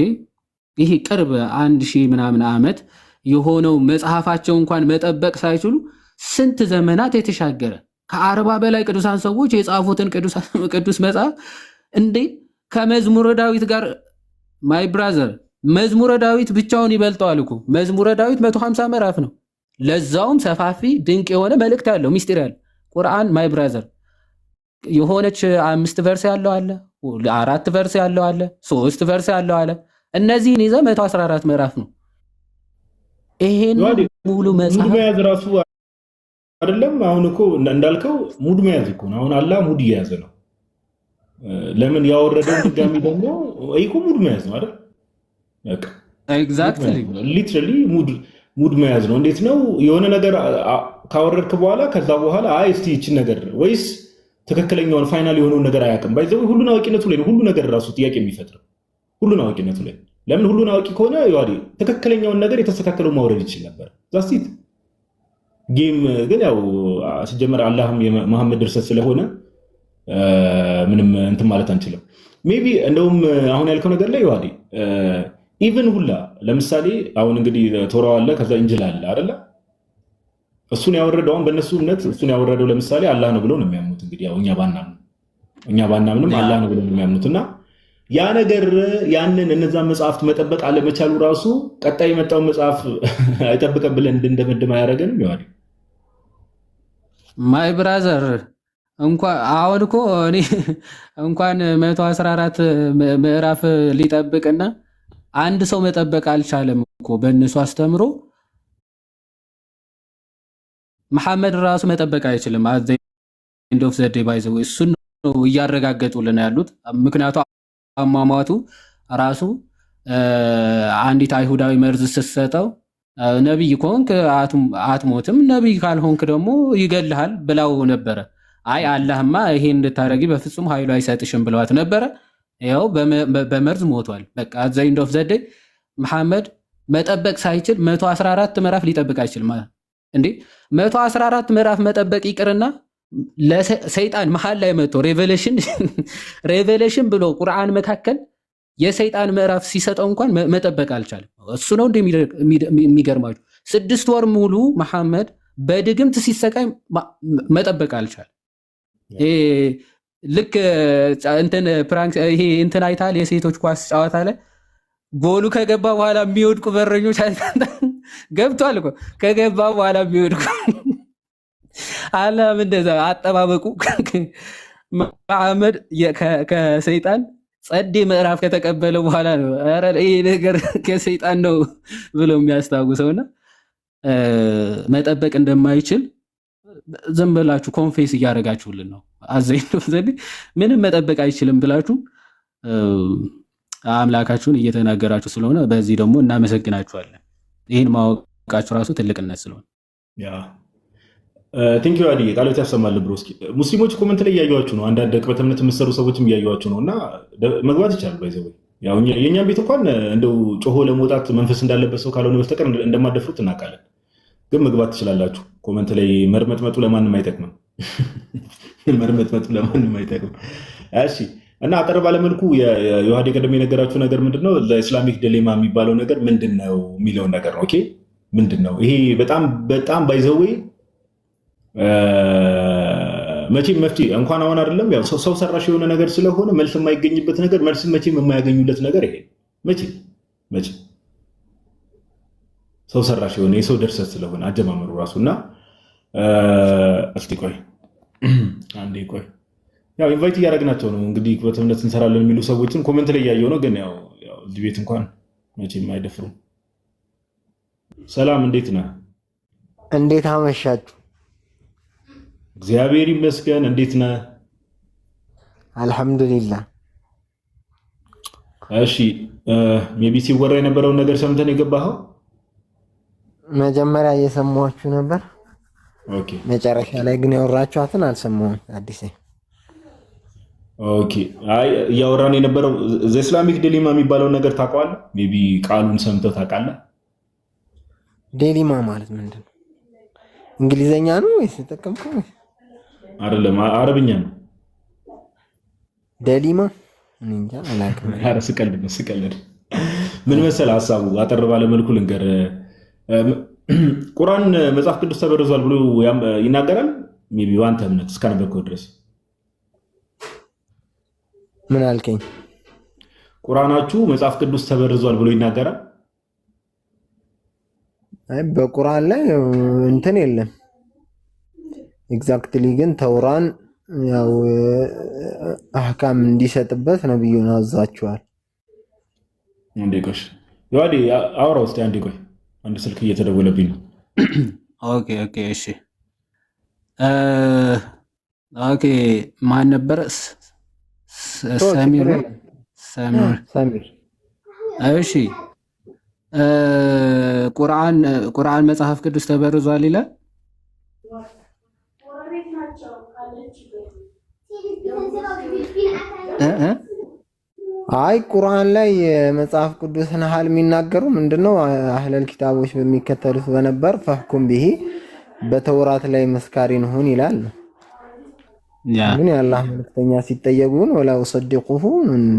ይሄ ቅርብ 1000 ምናምን ዓመት የሆነው መጽሐፋቸው እንኳን መጠበቅ ሳይችሉ ስንት ዘመናት የተሻገረ ከ40 በላይ ቅዱሳን ሰዎች የጻፉትን ቅዱስ መጽሐፍ እንዴ ከመዝሙረ ዳዊት ጋር ማይ ብራዘር መዝሙረ ዳዊት ብቻውን ይበልጠዋል እኮ። መዝሙረ ዳዊት 150 ምዕራፍ ነው፣ ለዛውም ሰፋፊ ድንቅ የሆነ መልእክት ያለው ሚስጥር ያለው። ቁርአን ማይ ብራዘር የሆነች 5 ቨርስ ያለው አለ፣ 4 ቨርስ ያለው አለ፣ 3 ቨርስ ያለው አለ። እነዚህን ይዘ 114 ምዕራፍ ነው። ይሄን ሙሉ መጽሐፍ መያዝ ራሱ አይደለም። አሁን እኮ እንዳልከው ሙድ መያዝ እኮ ነው። አሁን አላህ ሙድ እየያዘ ነው። ለምን ያወረደው ድጋሚ ደግሞ እኮ ሙድ መያዝ ነው አይደል? በቃ ኤግዛክትሊ ሊትራሊ ሙድ መያዝ ነው። እንዴት ነው የሆነ ነገር ካወረድክ በኋላ ከዛ በኋላ አይ እስቲ ይችን ነገር ወይስ ትክክለኛውን ፋይናል የሆነውን ነገር አያውቅም። ባይዘው ሁሉን አዋቂነቱ ላይ ነው ሁሉ ነገር ራሱ ጥያቄ የሚፈጥረው ሁሉን አዋቂነቱ ላይ። ለምን ሁሉን አዋቂ ከሆነ ይዋዲ ትክክለኛውን ነገር የተስተካከለው ማውረድ ይችል ነበር። ዛሲት ጌም ግን ያው ሲጀመር አላህም የመሐመድ ድርሰት ስለሆነ ምንም እንትን ማለት አንችልም። ሜቢ እንደውም አሁን ያልከው ነገር ላይ ዋዲ ኢቭን ሁላ ለምሳሌ አሁን እንግዲህ ቶራው አለ፣ ከዛ እንጅል አለ አይደለ? እሱን ያወረደው አሁን በእነሱ እምነት እሱን ያወረደው ለምሳሌ አላህ ነው ብለው ነው የሚያምኑት። እንግዲህ ያው እኛ ባናምንም አላህ ነው ብለው ነው የሚያምኑት እና ያ ነገር ያንን እነዛን መጽሐፍት መጠበቅ አለመቻሉ ራሱ ቀጣይ የመጣውን መጽሐፍ አይጠብቀን ብለን እንድንደመድም አያደርገንም። ይዋል ማይ ብራዘር አሁን እኮ እኔ እንኳን 114 ምዕራፍ ሊጠብቅና አንድ ሰው መጠበቅ አልቻለም እኮ በእነሱ አስተምሮ። መሐመድ ራሱ መጠበቅ አይችልም። አት ዘ ኤንድ ኦፍ ዘ ዴይ ባይ ዘ ዌይ እሱን ነው እያረጋገጡልን ያሉት። ምክንያቱ አሟሟቱ ራሱ አንዲት አይሁዳዊ መርዝ ስትሰጠው ነቢይ ከሆንክ አትሞትም፣ ነቢይ ካልሆንክ ደግሞ ይገልሃል ብላው ነበረ። አይ አላህማ ይሄን እንድታደርጊ በፍጹም ኃይሉ አይሰጥሽም ብለዋት ነበረ። ይኸው በመርዝ ሞቷል። በቃ አት ዘ ኤንድ ኦፍ ዘ ዴይ መሐመድ መጠበቅ ሳይችል 114 ምዕራፍ ሊጠብቅ አይችልም ማለት እንዴ? 114 ምዕራፍ መጠበቅ ይቅርና ለሰይጣን መሃል ላይ መጥቶ ሬቨሌሽን ብሎ ቁርአን መካከል የሰይጣን ምዕራፍ ሲሰጠው እንኳን መጠበቅ አልቻለም። እሱ ነው የሚገርማችሁ። 6 ወር ሙሉ መሐመድ በድግምት ሲሰቃይ መጠበቅ አልቻለም። ልክ እንትን ፕራንክ ይሄ እንትን አይታል የሴቶች ኳስ ጨዋታ ላይ ጎሉ ከገባ በኋላ የሚወድቁ በረኞች ገብቷል እኮ ከገባ በኋላ የሚወድቁ አላም እንደዛ አጠባበቁ። መሐመድ ከሰይጣን ጸዴ ምዕራፍ ከተቀበለ በኋላ ነው ኧረ ይሄ ነገር ከሰይጣን ነው ብሎ የሚያስታውሰውና መጠበቅ እንደማይችል ዝም ብላችሁ ኮንፌስ እያደረጋችሁልን ነው። አዘይን ምንም መጠበቅ አይችልም ብላችሁ አምላካችሁን እየተናገራችሁ ስለሆነ በዚህ ደግሞ እናመሰግናችኋለን። ይህን ማወቃችሁ ራሱ ትልቅነት ስለሆነ ቲንክ ዩ አዲ ቃሎት ያሰማል ብሮ። እስኪ ሙስሊሞች ኮመንት ላይ እያዩዋችሁ ነው። አንዳንድ ቅበተ እምነት የምትሰሩ ሰዎችም እያዩዋችሁ ነው እና መግባት ይቻላል። ባይዘው ያው የእኛም ቤት እንኳን እንደው ጮሆ ለመውጣት መንፈስ እንዳለበት ሰው ካልሆነ በስተቀር እንደማደፍሩት እናውቃለን። ግን መግባት ትችላላችሁ። ኮመንት ላይ መርመጥመጡ ለማንም አይጠቅምም። መርመጥመጡ ለማንም አይጠቅምም። እሺ እና አጠር ባለመልኩ የዮሐዴ ቀደም የነገራችሁ ነገር ምንድነው? ለኢስላሚክ ዲሌማ የሚባለው ነገር ምንድነው የሚለውን ነገር ነው። ኦኬ ምንድነው ይሄ? በጣም ባይዘዌ መቼም መፍትሄ እንኳን አሁን አይደለም ያው ሰው ሰራሽ የሆነ ነገር ስለሆነ መልስ የማይገኝበት ነገር መልስ መቼም የማያገኙለት ነገር ይሄ መቼም ሰው ሰራሽ የሆነ የሰው ድርሰት ስለሆነ አጀማመሩ ራሱና እስቲ ቆይ አንዴ ቆይ ያው ኢንቫይት እያደረግናቸው ነው እንግዲህ በትምህርት እንሰራለን የሚሉ ሰዎችን ኮሜንት ላይ እያየሁ ነው። ግን ያው እዚህ ቤት እንኳን መቼም አይደፍሩም። ሰላም እንዴት ነህ? እንዴት አመሻችሁ? እግዚአብሔር ይመስገን። እንዴት ነህ? አልሐምዱሊላህ። እሺ ሜቢ ሲወራ የነበረውን ነገር ሰምተን የገባኸው? መጀመሪያ እየሰማችሁ ነበር። ኦኬ መጨረሻ ላይ ግን ያወራችኋትን አልሰማሁም። አዲስ ኦኬ አይ እያወራን የነበረው ዘ ኢስላሚክ ዲሌማ የሚባለውን ነገር ታውቀዋለህ? ሜቢ ቃሉን ሰምተህ ታውቃለህ? ዲሌማ ማለት ምንድን ነው? እንግሊዘኛ ነው ወይስ ተጠቀምከው? አይደለም አረብኛ ነው። ዲሌማ እንጃ አላውቅም። ኧረ ስቀልድ ምን መሰለህ ሐሳቡ አጠር ባለ መልኩ ልንገርህ። ቁርአን መጽሐፍ ቅዱስ ተበርዟል ብሎ ይናገራል። ሜቢ ዋንተ እምነት እስካነበብከው ድረስ ምን አልከኝ? ቁርአናችሁ መጽሐፍ ቅዱስ ተበርዟል ብሎ ይናገራል? አይ በቁርአን ላይ እንትን የለም ኤግዛክትሊ። ግን ተውራን ያው አህካም እንዲሰጥበት ነብዩን አዛቸዋል። እንዴ ቆሽ ይዋዲ አውራ ውስጥ አንዴ ቆይ፣ አንድ ስልክ እየተደወለብኝ ነው። ኦኬ እሺ ኦኬ ማን ነበር? ሰሚር። እሺ ቁርአን መጽሐፍ ቅዱስ ተበርዟል ይላል። አይ ቁርአን ላይ መጽሐፍ ቅዱስን ሐል የሚናገሩ ምንድነው? አህለል ኪታቦች በሚከተሉት በነበር ፈህኩም ቢሂ በተውራት ላይ መስካሪን ሁን ይላል። ያ ግን የአላህ መልእክተኛ ሲጠየቁ ግን ወላ ወሰድቁሁ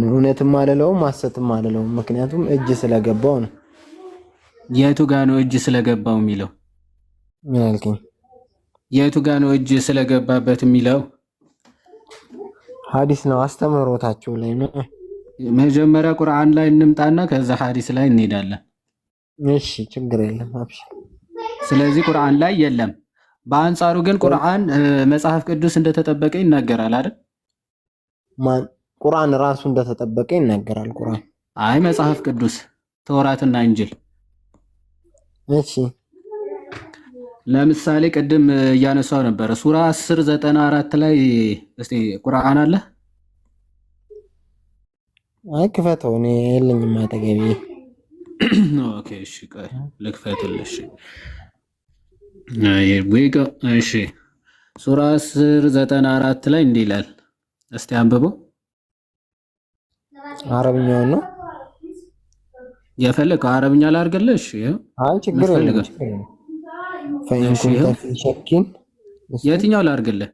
እውነትም አልለውም ሐሰትም አልለውም፣ ምክንያቱም እጅ ስለገባው ነው። የቱ ጋ ነው እጅ ስለገባው የሚለው? ምን አልከኝ? የቱ ጋ ነው እጅ ስለገባበት የሚለው? ሐዲስ ነው አስተምህሮታቸው ላይ ነው። መጀመሪያ ቁርአን ላይ እንምጣና ከዛ ሐዲስ ላይ እንሄዳለን። እሺ ችግር የለም አብሽር። ስለዚህ ቁርአን ላይ የለም። በአንጻሩ ግን ቁርአን መጽሐፍ ቅዱስ እንደተጠበቀ ይናገራል አይደል? ማን? ቁርአን ራሱ እንደተጠበቀ ይናገራል። ቁርአን አይ መጽሐፍ ቅዱስ ተውራትና እንጅል። እሺ ለምሳሌ ቅድም እያነሳው ነበረ ሱራ 10:94 ላይ እስቲ ቁርአን አለ? አይ ክፈተው፣ እኔ የለኝም አጠገቤ። ኦኬ እሺ ቆይ ልክፈትልሽ። ዌጋ እሺ ሱራ 10:94 ላይ እንዲህ ይላል። እስቲ አንብበው። አረብኛውን ነው የፈለከው? አረብኛ ላድርግልሽ? አይ ችግር የለም። ፈኢን ኩንተ ፊ ሸኪን የትኛው ላድርግልህ?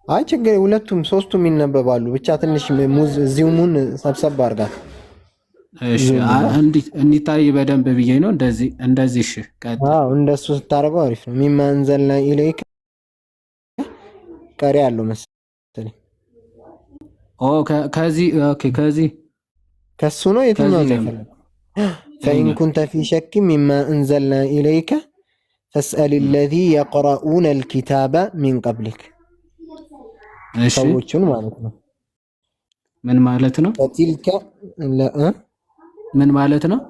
አይ ችግር፣ ሁለቱም ሶስቱም ይነበባሉ። ብቻ ትንሽ ሙዝ እዚሁ ሙን ሰብሰብ አድርጋት። እሺ እንዲታይ በደንብ ብዬ ነው እንደዚህ። እሺ አዎ እንደሱ ስታደርገው አሪፍ ነው። ሚማ አንዘልና ኢለይከ ቀሪ ያለው መሰለኝ። ከዚህ ኦኬ፣ ከዚህ ከሱ ነው። የትኛው ነው የፈለገው? ፈኢን ኩንተ ፊ ሸክ ሚማ አንዘልና ኢለይከ ፈስአል الذي يقرؤون الكتاب من قبلك። እሺ ሰዎቹን ማለት ነው። ምን ማለት ነው? ፈቲልከ ምን ማለት ነው?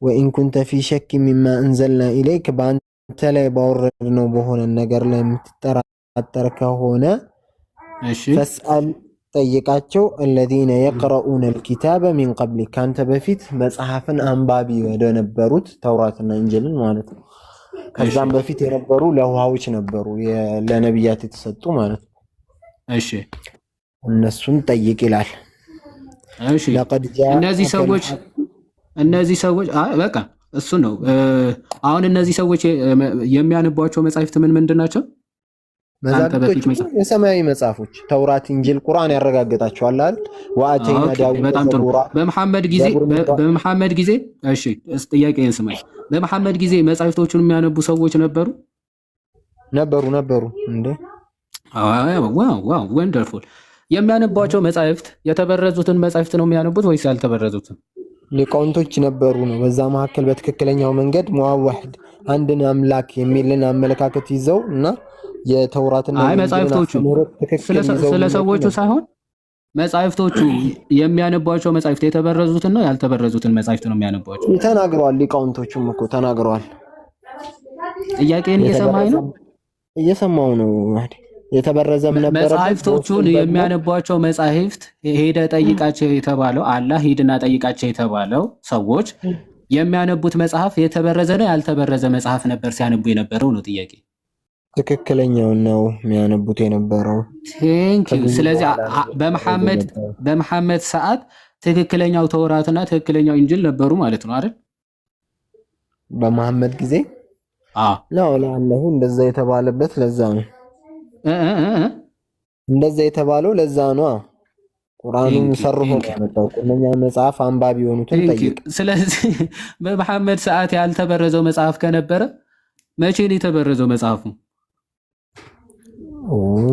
ወኢን ኩንተ ፊ ሸክ ሚማ አንዘልና ኢለይከ በአንተ ላይ ባወረድነው በሆነ ነገር ላይ የምትጠራጠር ከሆነ እሺ ፈስአል ጠይቃቸው الذين يقرؤون الكتاب من قبلك ካንተ በፊት መጽሐፍን አንባቢ ወደ ነበሩት ተውራትና እንጅልን ማለት ነው። ከዛም በፊት የነበሩ ለውሃዎች ነበሩ ለነብያት የተሰጡ ማለት ነው። እሺ እነሱን ጠይቅ ይላል። እሺ እነዚህ ሰዎች በቃ እሱ ነው። አሁን እነዚህ ሰዎች የሚያነቧቸው መጻሕፍት ምንድን ናቸው? መዛግብቶች የሰማያዊ መጽሐፎች ተውራት፣ እንጂል፣ ቁርአን ያረጋግጣቸዋል አይደል? ወአተይና ዳዊት በጣም ጥሩ። በመሐመድ ጊዜ እሺ ጥያቄን ስማኝ። በመሐመድ ጊዜ መጻሕፍቶቹን የሚያነቡ ሰዎች ነበሩ እንዴ? ዋው ወንደርፉል። የሚያነቧቸው መጻሕፍት የተበረዙትን መጻሕፍት ነው የሚያነቡት ወይስ ያልተበረዙትን? ሊቃውንቶች ነበሩ ነው። በዛ መካከል በትክክለኛው መንገድ ሙአዋህድ አንድን አምላክ የሚልን አመለካከት ይዘው እና የተውራትና መጻሕፍቶቹ ስለ ሰዎቹ ሳይሆን መጻሕፍቶቹ የሚያነቧቸው መጻሕፍት የተበረዙትን ነው ያልተበረዙትን መጻሕፍት ነው የሚያነቧቸው? ተናግረዋል። ሊቃውንቶቹም እኮ ተናግረዋል። ጥያቄን እየሰማኝ ነው? እየሰማው ነው። የተበረዘም ነበር። መጻሕፍቶቹን የሚያነቧቸው መጻሕፍት ሄደ ጠይቃቸው የተባለው አላህ ሂድና ጠይቃቸው የተባለው ሰዎች የሚያነቡት መጽሐፍ የተበረዘ ነው ያልተበረዘ መጽሐፍ ነበር ሲያነቡ የነበረው ነው ጥያቄ። ትክክለኛው ነው የሚያነቡት የነበረው። ቴንኪው። ስለዚህ በመሐመድ ሰዓት ትክክለኛው ተውራትና ትክክለኛው እንጅል ነበሩ ማለት ነው አይደል? በመሐመድ ጊዜ ለአላሁ እንደዛ የተባለበት ለዛ ነው። እንደዛ የተባለው ለዛ ነው። ቁርአኑን ሰርፎ ያመጣው ቁርአንኛ መጽሐፍ አንባቢ የሆኑትን ጠይቅ። ስለዚህ በመሐመድ ሰዓት ያልተበረዘው መጽሐፍ ከነበረ መቼ ነው የተበረዘው መጽሐፉ?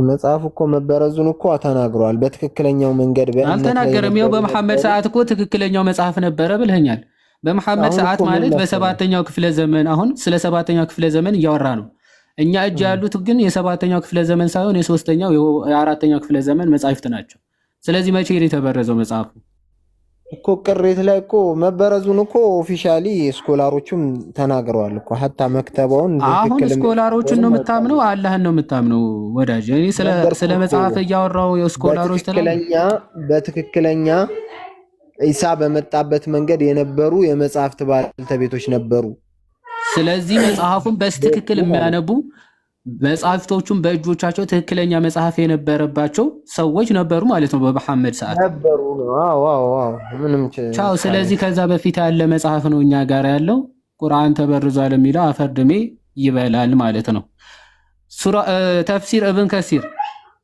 መጽሐፍ እኮ መበረዙን እኮ ተናግሯል። በትክክለኛው መንገድ አልተናገረም። ይኸው በመሐመድ ሰዓት እኮ ትክክለኛው መጽሐፍ ነበረ ብለኛል። በመሐመድ ሰዓት ማለት በሰባተኛው ክፍለ ዘመን፣ አሁን ስለ ሰባተኛው ክፍለ ዘመን እያወራ ነው። እኛ እጅ ያሉት ግን የሰባተኛው ክፍለ ዘመን ሳይሆን የሶስተኛው የአራተኛው ክፍለ ዘመን መጻሕፍት ናቸው። ስለዚህ መቼ ነው የተበረዘው መጽሐፉ? እኮ ቅሬት ላይ እኮ መበረዙን እኮ ኦፊሻሊ ስኮላሮቹም ተናግረዋል እኮ ሀታ መክተባውን። አሁን ስኮላሮቹን ነው የምታምነው? አላህን ነው የምታምነው ወዳጅ? እኔ ስለ መጽሐፍ እያወራው የስኮላሮች በትክክለኛ ኢሳ በመጣበት መንገድ የነበሩ የመጽሐፍት ባለቤቶች ነበሩ። ስለዚህ መጽሐፉን በትክክል የሚያነቡ መጽሐፍቶቹን በእጆቻቸው ትክክለኛ መጽሐፍ የነበረባቸው ሰዎች ነበሩ ማለት ነው በመሐመድ ሰዓት ነበሩ ነው። አዎ ምንም ቻው። ስለዚህ ከዛ በፊት ያለ መጽሐፍ ነው እኛ ጋር ያለው። ቁርአን ተበርዟል የሚለው አፈር ድሜ ይበላል ማለት ነው። ሱራ ተፍሲር እብን ከሲር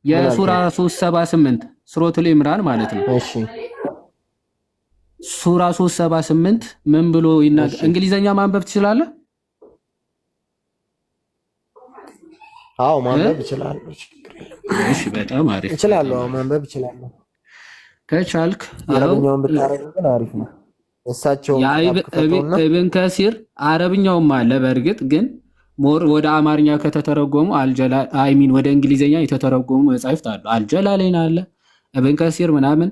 የሱራ 378 ሱረቱል ኢምራን ማለት ነው። እሺ ሱራ 378 ምን ብሎ ይናገር? እንግሊዘኛ ማንበብ ትችላለህ? አዎ ማንበብ እችላለሁ። እሺ በጣም አሪፍ እችላለሁ፣ ማንበብ እችላለሁ። ከቻልክ አረብኛውን ብታረግ ግን አሪፍ ነው። እሳቸው ኢብን ከሲር አረብኛውም አለ በእርግጥ ግን ሞር ወደ አማርኛ ከተተረጎሙ አይሚን ወደ እንግሊዘኛ የተተረጎሙ መጻሕፍት አሉ። አልጀላሌን አለ ኢብን ከሲር ምናምን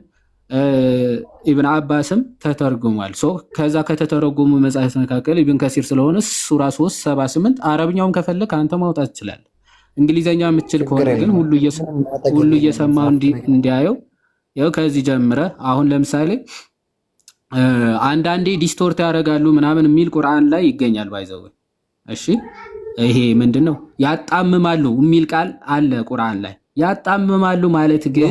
ኢብን አባስም ተተርጉሟል። ከዛ ከተተረጎሙ መጻሕፍት መካከል ኢብን ከሲር ስለሆነ ሱራ 378 አረብኛውን ከፈለክ አንተ ማውጣት ትችላለህ። እንግሊዘኛ የምትችል ከሆነ ግን ሁሉ እየሰማው እንዲያየው ያው ከዚህ ጀምረ አሁን ለምሳሌ አንዳንዴ ዲስቶርት ያደርጋሉ ምናምን የሚል ቁርአን ላይ ይገኛል ባይዘው። እሺ ይሄ ምንድነው? ያጣምማሉ የሚል ቃል አለ ቁርአን ላይ። ያጣምማሉ ማለት ግን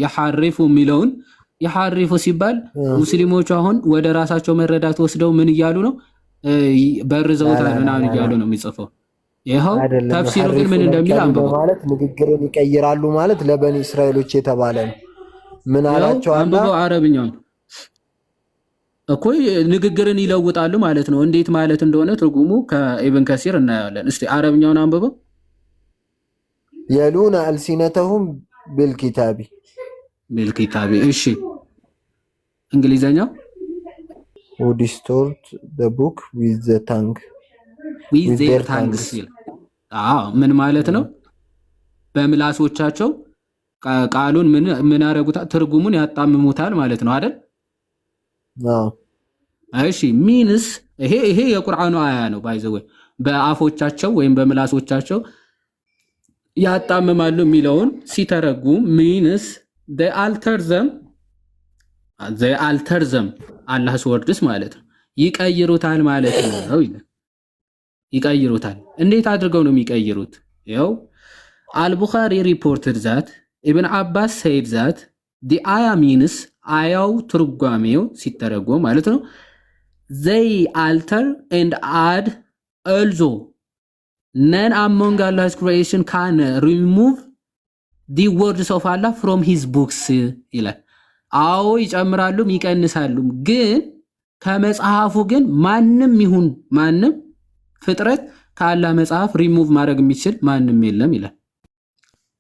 የሐሪፉ የሚለውን የሐሪፉ ሲባል ሙስሊሞቹ አሁን ወደ ራሳቸው መረዳት ወስደው ምን እያሉ ነው? በርዘውታል ምናምን እያሉ ነው የሚጽፈው። ይኸው ተፍሲሩ ግን ምን እንደሚል አንብበው። ማለት ንግግርን ይቀይራሉ ማለት ለበኒ እስራኤሎች የተባለ ነው። ምን አላቸው? አንብበው አረብኛውን እኮ ንግግርን ይለውጣሉ ማለት ነው። እንዴት ማለት እንደሆነ ትርጉሙ ከኢብን ከሲር እናያለን። እስቲ አረብኛውን አንብበው። የሉነ አልሲነተሁም ቢልኪታቢ እሺ እንግሊዘኛው who distort the book with their tongues ምን ማለት ነው? በምላሶቻቸው ቃሉን ምን ያረጉታል? ትርጉሙን ያጣምሙታል ማለት ነው አይደል? እሺ ሚንስ ይሄ የቁርአኑ አያ ነው። ባይዘው በአፎቻቸው ወይም በምላሶቻቸው ያጣምማሉ የሚለውን ሲተረጉም ሚንስ they alter them አላህስ ወርድስ ማለት ነው ይቀይሩታል ማለት ነው ይላል። ይቀይሩታል። እንዴት አድርገው ነው የሚቀይሩት? ያው አልቡኻሪ ሪፖርትድ ዛት ኢብን አባስ ሰይድ ዛት the ayah means አያው ትርጓሜው ሲተረጎም ማለት ነው they alter and add also none among Allah's creation can remove the words of Allah from his books ይላል። አዎ ይጨምራሉ ይቀንሳሉ፣ ግን ከመጽሐፉ ግን ማንም ይሁን ማንም ፍጥረት ከአላህ መጽሐፍ ሪሙቭ ማድረግ የሚችል ማንም የለም ይላል።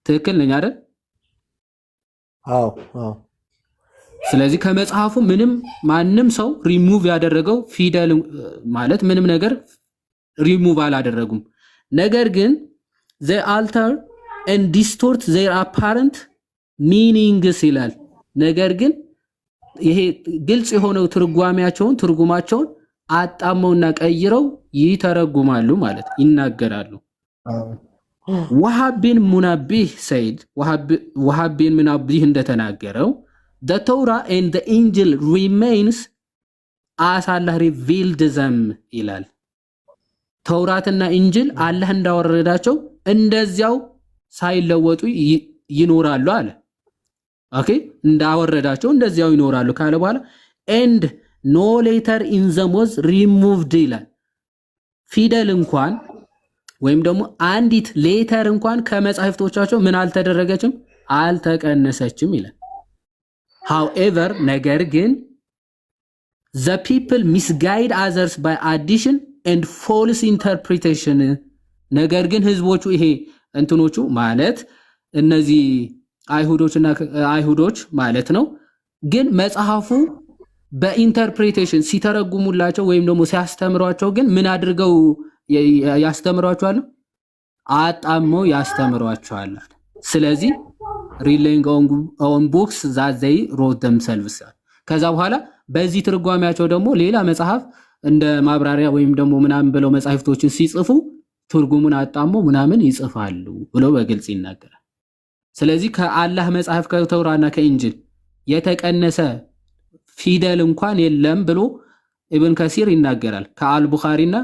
ትክክል ነኝ አይደል? አዎ። ስለዚህ ከመጽሐፉ ማንም ሰው ሪሙቭ ያደረገው ፊደል ማለት ምንም ነገር ሪሙቭ አላደረጉም። ነገር ግን they alter and distort their apparent meanings ይላል። ነገር ግን ይሄ ግልጽ የሆነው ትርጉማቸውን አጣመውና ቀይረው ይተረጉማሉ ማለት ይናገራሉ። ወሃብ ቢን ሙናቢህ ሰይድ ወሃብ ቢን ሙናቢህ እንደተናገረው the Torah and the angel remains as Allah revealed them ይላል። ተውራትና ኢንጅል አላህ እንዳወረዳቸው እንደዚያው ሳይለወጡ ይኖራሉ አለ። ኦኬ እንዳወረዳቸው እንደዚያው ይኖራሉ ካለ በኋላ and no letter in them was removed ይላል። ፊደል እንኳን ወይም ደግሞ አንዲት ሌተር እንኳን ከመጻሕፍቶቻቸው ምን አልተደረገችም አልተቀነሰችም ይላል። however ነገር ግን the people misguide others by addition and false interpretation ነገር ግን ህዝቦቹ ይሄ እንትኖቹ ማለት እነዚህ አይሁዶች ማለት ነው። ግን መጽሐፉ በኢንተርፕሬቴሽን ሲተረጉሙላቸው ወይም ደግሞ ሲያስተምሯቸው ግን ምን አድርገው ያስተምሯቸዋል? አጣመው ያስተምሯቸዋል። ስለዚህ relying on books that they wrote themselves ከዛ በኋላ በዚህ ትርጓሜያቸው ደግሞ ሌላ መጽሐፍ እንደ ማብራሪያ ወይም ደግሞ ምናምን ብለው መጽሐፍቶችን ሲጽፉ ትርጉሙን አጣመው ምናምን ይጽፋሉ ብለው በግልጽ ይናገራል። ስለዚህ ከአላህ መጽሐፍ ከተውራና ከኢንጂል የተቀነሰ ፊደል እንኳን የለም ብሎ ኢብን ከሲር ይናገራል። ከአልቡኻሪና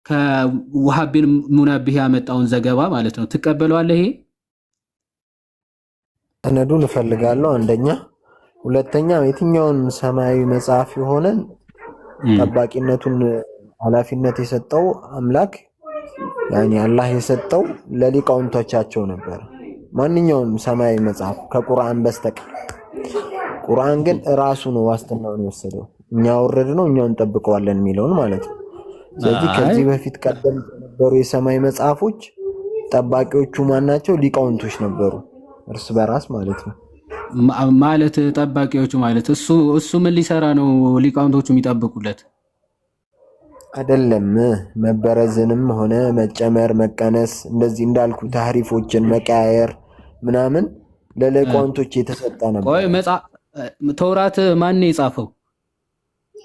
ከወሃብ ቢን ሙናቢህ ያመጣውን ዘገባ ማለት ነው። ትቀበለዋለህ? ይሄ ሰነዱን እፈልጋለሁ አንደኛ። ሁለተኛ የትኛውን ሰማያዊ መጽሐፍ የሆነን ጠባቂነቱን ኃላፊነት የሰጠው አምላክ ያኒ አላህ የሰጠው ለሊቃውንቶቻቸው ነበር። ማንኛውም ሰማያዊ መጽሐፍ ከቁርአን በስተቀር ቁርአን ግን ራሱ ነው ዋስትናውን የወሰደው። እኛ ወረድ ነው እኛውን ጠብቀዋለን የሚለውን ማለት ነው። ስለዚህ ከዚህ በፊት ቀደም የነበሩ የሰማይ መጽሐፎች ጠባቂዎቹ ማናቸው? ሊቃውንቶች ነበሩ፣ እርስ በራስ ማለት ነው። ማለት ጠባቂዎቹ ማለት እሱ ምን ሊሰራ ነው ሊቃውንቶቹ የሚጠብቁለት? አይደለም መበረዝንም ሆነ መጨመር መቀነስ እንደዚህ እንዳልኩ ታህሪፎችን መቀያየር ምናምን ለሊቃውንቶች የተሰጠ ነበር። ቆይ ተውራት ማን የጻፈው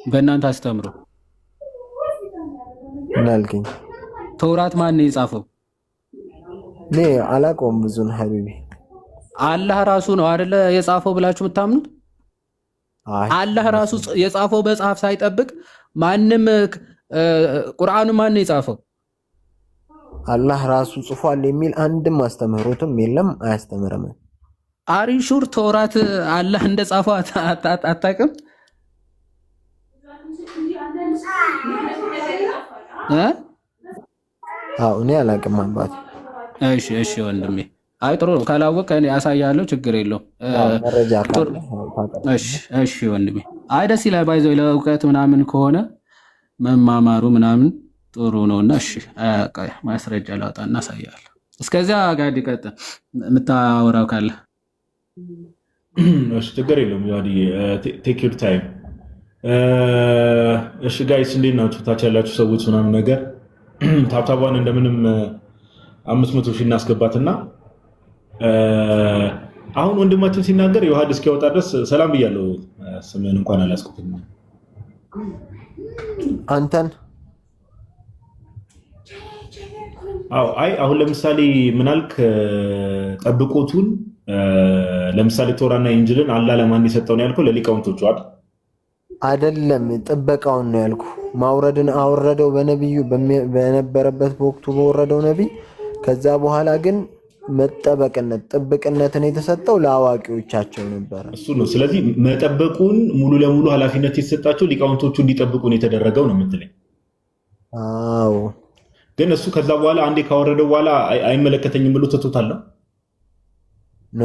በእናንተ አስተምሮ? እናልከኝ ተውራት ማን የጻፈው? እኔ አላውቀውም ብዙን ሀቢቢ። አላህ ራሱ ነው አይደለ የጻፈው ብላችሁ የምታምኑት? አላህ ራሱ የጻፈው መጽሐፍ ሳይጠብቅ ማንም ቁርአኑ ማን የጻፈው? አላህ ራሱ ጽፏል የሚል አንድም አስተምህሮትም የለም፣ አያስተምርም። አሪሹር ተውራት አላህ እንደጻፈው አታውቅም? እኔ አላውቅም አባት። እሺ ወንድሜ፣ አይ ጥሩ ነው። ካላወቀ እኔ ያሳያለሁ፣ ችግር የለውም። እሺ ወንድሜ፣ አይ ደስ ይላል። ባይዘው ለእውቀት ምናምን ከሆነ መማማሩ ምናምን ጥሩ ነውና፣ እሺ ማስረጃ ላውጣና አሳያለሁ። እስከዚያ ጋር ይቀጥል የምታወራው ካለ። እሺ ችግር የለውም። ያዲ ቴክ ዩር ታይም። እሺ ጋይስ እንዴት ናችሁ? ታች ያላችሁ ሰዎች ምናምን ነገር ታብታቧን እንደምንም 500 ሺህ እናስገባትና አሁን ወንድማችን ሲናገር የውሃድ እስኪያወጣ ድረስ ሰላም ብያለሁ። ስምህን እንኳን አላስኩትም። አንተን አይ አሁን ለምሳሌ ምናልክ ጠብቆቱን ለምሳሌ ቶራና ኢንጅልን አላህ ለማን የሰጠው ነው ያልከው? ለሊቃውንቶቹ አይደለም፣ ጥበቃውን ነው ያልኩ። ማውረድን አወረደው በነብዩ በነበረበት በወቅቱ በወረደው ነብይ። ከዛ በኋላ ግን መጠበቅነት ጥብቅነትን የተሰጠው ለአዋቂዎቻቸው ነበር። እሱ ነው። ስለዚህ መጠበቁን ሙሉ ለሙሉ ኃላፊነት የተሰጣቸው ሊቃውንቶቹ እንዲጠብቁ ነው የተደረገው ነው የምትለኝ? አዎ። ግን እሱ ከዛ በኋላ አንዴ ካወረደው በኋላ አይመለከተኝም ብሎ ትቶታል። ኖ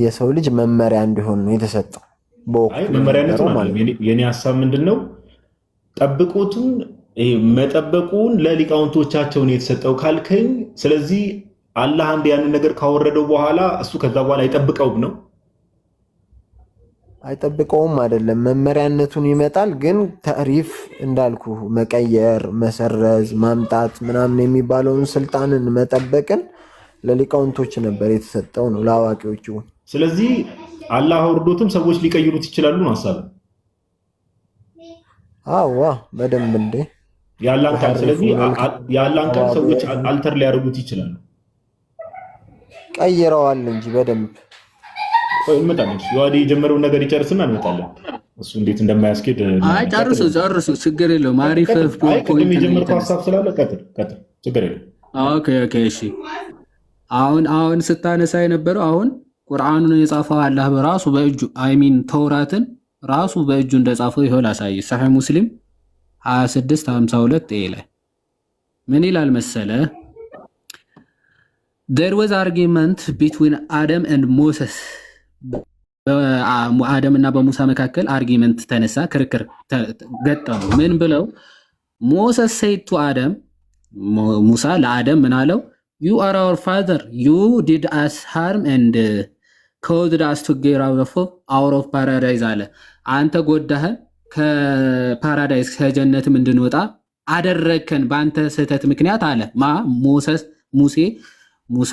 የሰው ልጅ መመሪያ እንዲሆን ነው የተሰጠው። መመሪያነት ማለት የኔ ሀሳብ ምንድነው? ጠብቁቱን መጠበቁን ለሊቃውንቶቻቸው ነው የተሰጠው ካልከኝ፣ ስለዚህ አላህ አንድ ያንን ነገር ካወረደው በኋላ እሱ ከዛ በኋላ አይጠብቀውም ነው? አይጠብቀውም አይደለም፣ መመሪያነቱን ይመጣል። ግን ተዕሪፍ እንዳልኩ መቀየር፣ መሰረዝ፣ ማምጣት ምናምን የሚባለውን ስልጣንን መጠበቅን ለሊቃውንቶች ነበር የተሰጠው ነው ለአዋቂዎቹ። ስለዚህ አላህ አውርዶትም ሰዎች ሊቀይሩት ይችላሉ ነው ሐሳብ? አዎ በደንብ እንዴ ያላን ቃል። ስለዚህ ያላን ቃል ሰዎች አልተር ሊያደርጉት ይችላሉ። ቀይረዋል እንጂ በደንብ እንመጣለን። የዋዲ የጀመረውን ነገር ይጨርስና እንመጣለን። እሱ እንዴት እንደማያስኬድ አይ ጨርሱ፣ ችግር የለውም። አሪፍ ፖይንት የጀመርከው ሐሳብ ስላለ ቀጥል፣ ችግር የለውም። ኦኬ እሺ። አሁን ስታነሳ የነበረው አሁን ቁርአኑን የጻፈው አላህ በራሱ በእጁ ተውራትን ራሱ በእጁ እንደጻፈው ይኸው ላሳይ። ሰሒህ ሙስሊም 2652 ላይ ምን ይላል መሰለ? There was argument between Adam and Moses. በአደም እና በሙሳ መካከል አርጊመንት ተነሳ፣ ክርክር ገጠሙ። ምን ብለው? Moses said to Adam, ሙሳ ለአደም ምን አለው? You are our father. You did us harm and caused us to get out of paradise አለ። አንተ ጎዳህን፣ ከፓራዳይስ ከጀነትም እንድንወጣ አደረግከን በአንተ ስህተት ምክንያት አለ። ሙሳ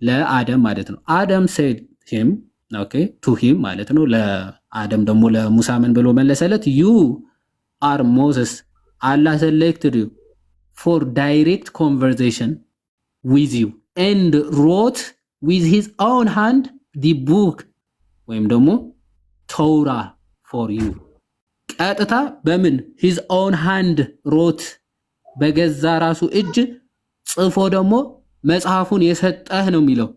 ለአደም ማለት ነው። አደም said him, okay, to him ማለት ነው። ለአደም ደግሞ ለሙሳ ምን ብሎ መለሰለት? You are Moses. Allah selected you for direct conversation with you and wrote with his own hand the book ወይም ደግሞ ተውራ for you። ቀጥታ በምን his own hand wrote በገዛ ራሱ እጅ ጽፎ ደግሞ መጽሐፉን የሰጠህ ነው የሚለው።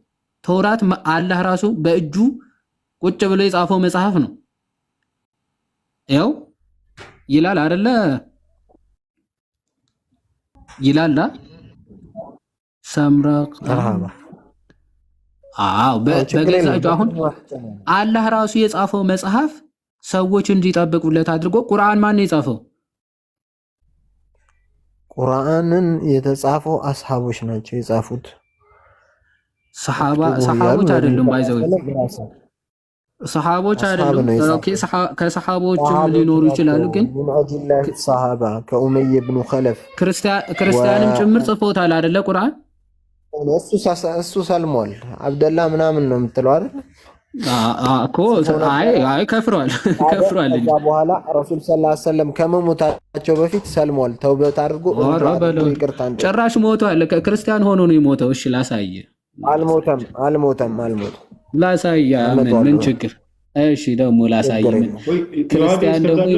ተውራት አላህ ራሱ በእጁ ቁጭ ብሎ የጻፈው መጽሐፍ ነው። ያው ይላል አይደለ? ይላል ሰምረቅ መርሃባ በገዛጁ አሁን አላህ ራሱ የጻፈው መጽሐፍ ሰዎች እንዲጠብቁለት አድርጎ ቁርአን ማን ነው የጻፈው? ቁርአንን የተጻፈው አስሐቦች ናቸው የጻፉት። ሰሐቦች አይደሉም። ባይዘው ሰሐቦች አይደሉም። ኦኬ ከሰሐቦችም ሊኖሩ ይችላሉ፣ ግን ሙአጅላህ ሰሃባ ከኡመይ ኢብኑ ኸለፍ ክርስቲያንም ጭምር ጽፎታል አይደለ? ቁርአን እሱ ሰልሟል። አብደላ ምናምን ነው የምትለው አይደል? እኮ አይ ከፍሯል እንጂ በኋላ ረሱል ሰለላሁ ዐለይሂ ወሰለም ከመሞታቸው በፊት ሰልሟል። ተውበት አድርጎ ይቅርታ ጭራሽ ሞቷል። ክርስቲያን ሆኖ ነው የሞተው። እሺ ላሳየ። አልሞተም ላሳየ። ምን ችግር? እሺ ደግሞ ላሳየ። ምን ክርስቲያን ደግሞ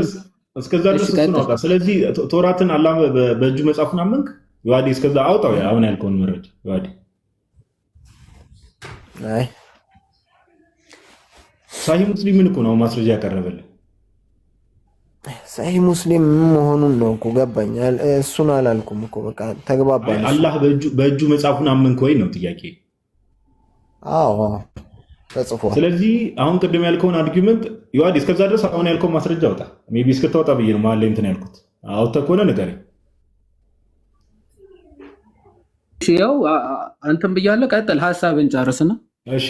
እስከዛ ድረስ ነው። ስለዚህ ቶራትን አላህ በእጁ መጻፉን አመንክ? ይዋዲ እስከዛ አውጣው። አሁን ያልከውን መረጃ ይዋዲ አይ ሳሂህ ሙስሊምን እኮ ነው ማስረጃ ያቀረበልህ። ሳሂህ ሙስሊም መሆኑን ነው እኮ ገባኝ። እሱን አላልኩም እኮ በቃ ተግባባን። አላህ በእጁ መጻፉን አመንክ ወይ ነው ጥያቄ? አዎ ተጽፏል። ስለዚህ አሁን ቅድም ያልከውን አርጊውመንት ይዋዲ እስከዛ ድረስ አሁን ያልከውን ማስረጃ አውጣ። ሜቢ እስክታወጣ ብዬ ነው መሀል ላይ እንትን ያልኩት። አውጥተህ ከሆነ ንገረኝ። ያው አንተም ብያለሁ። ቀጥል፣ ሐሳብን ጨርስና። እሺ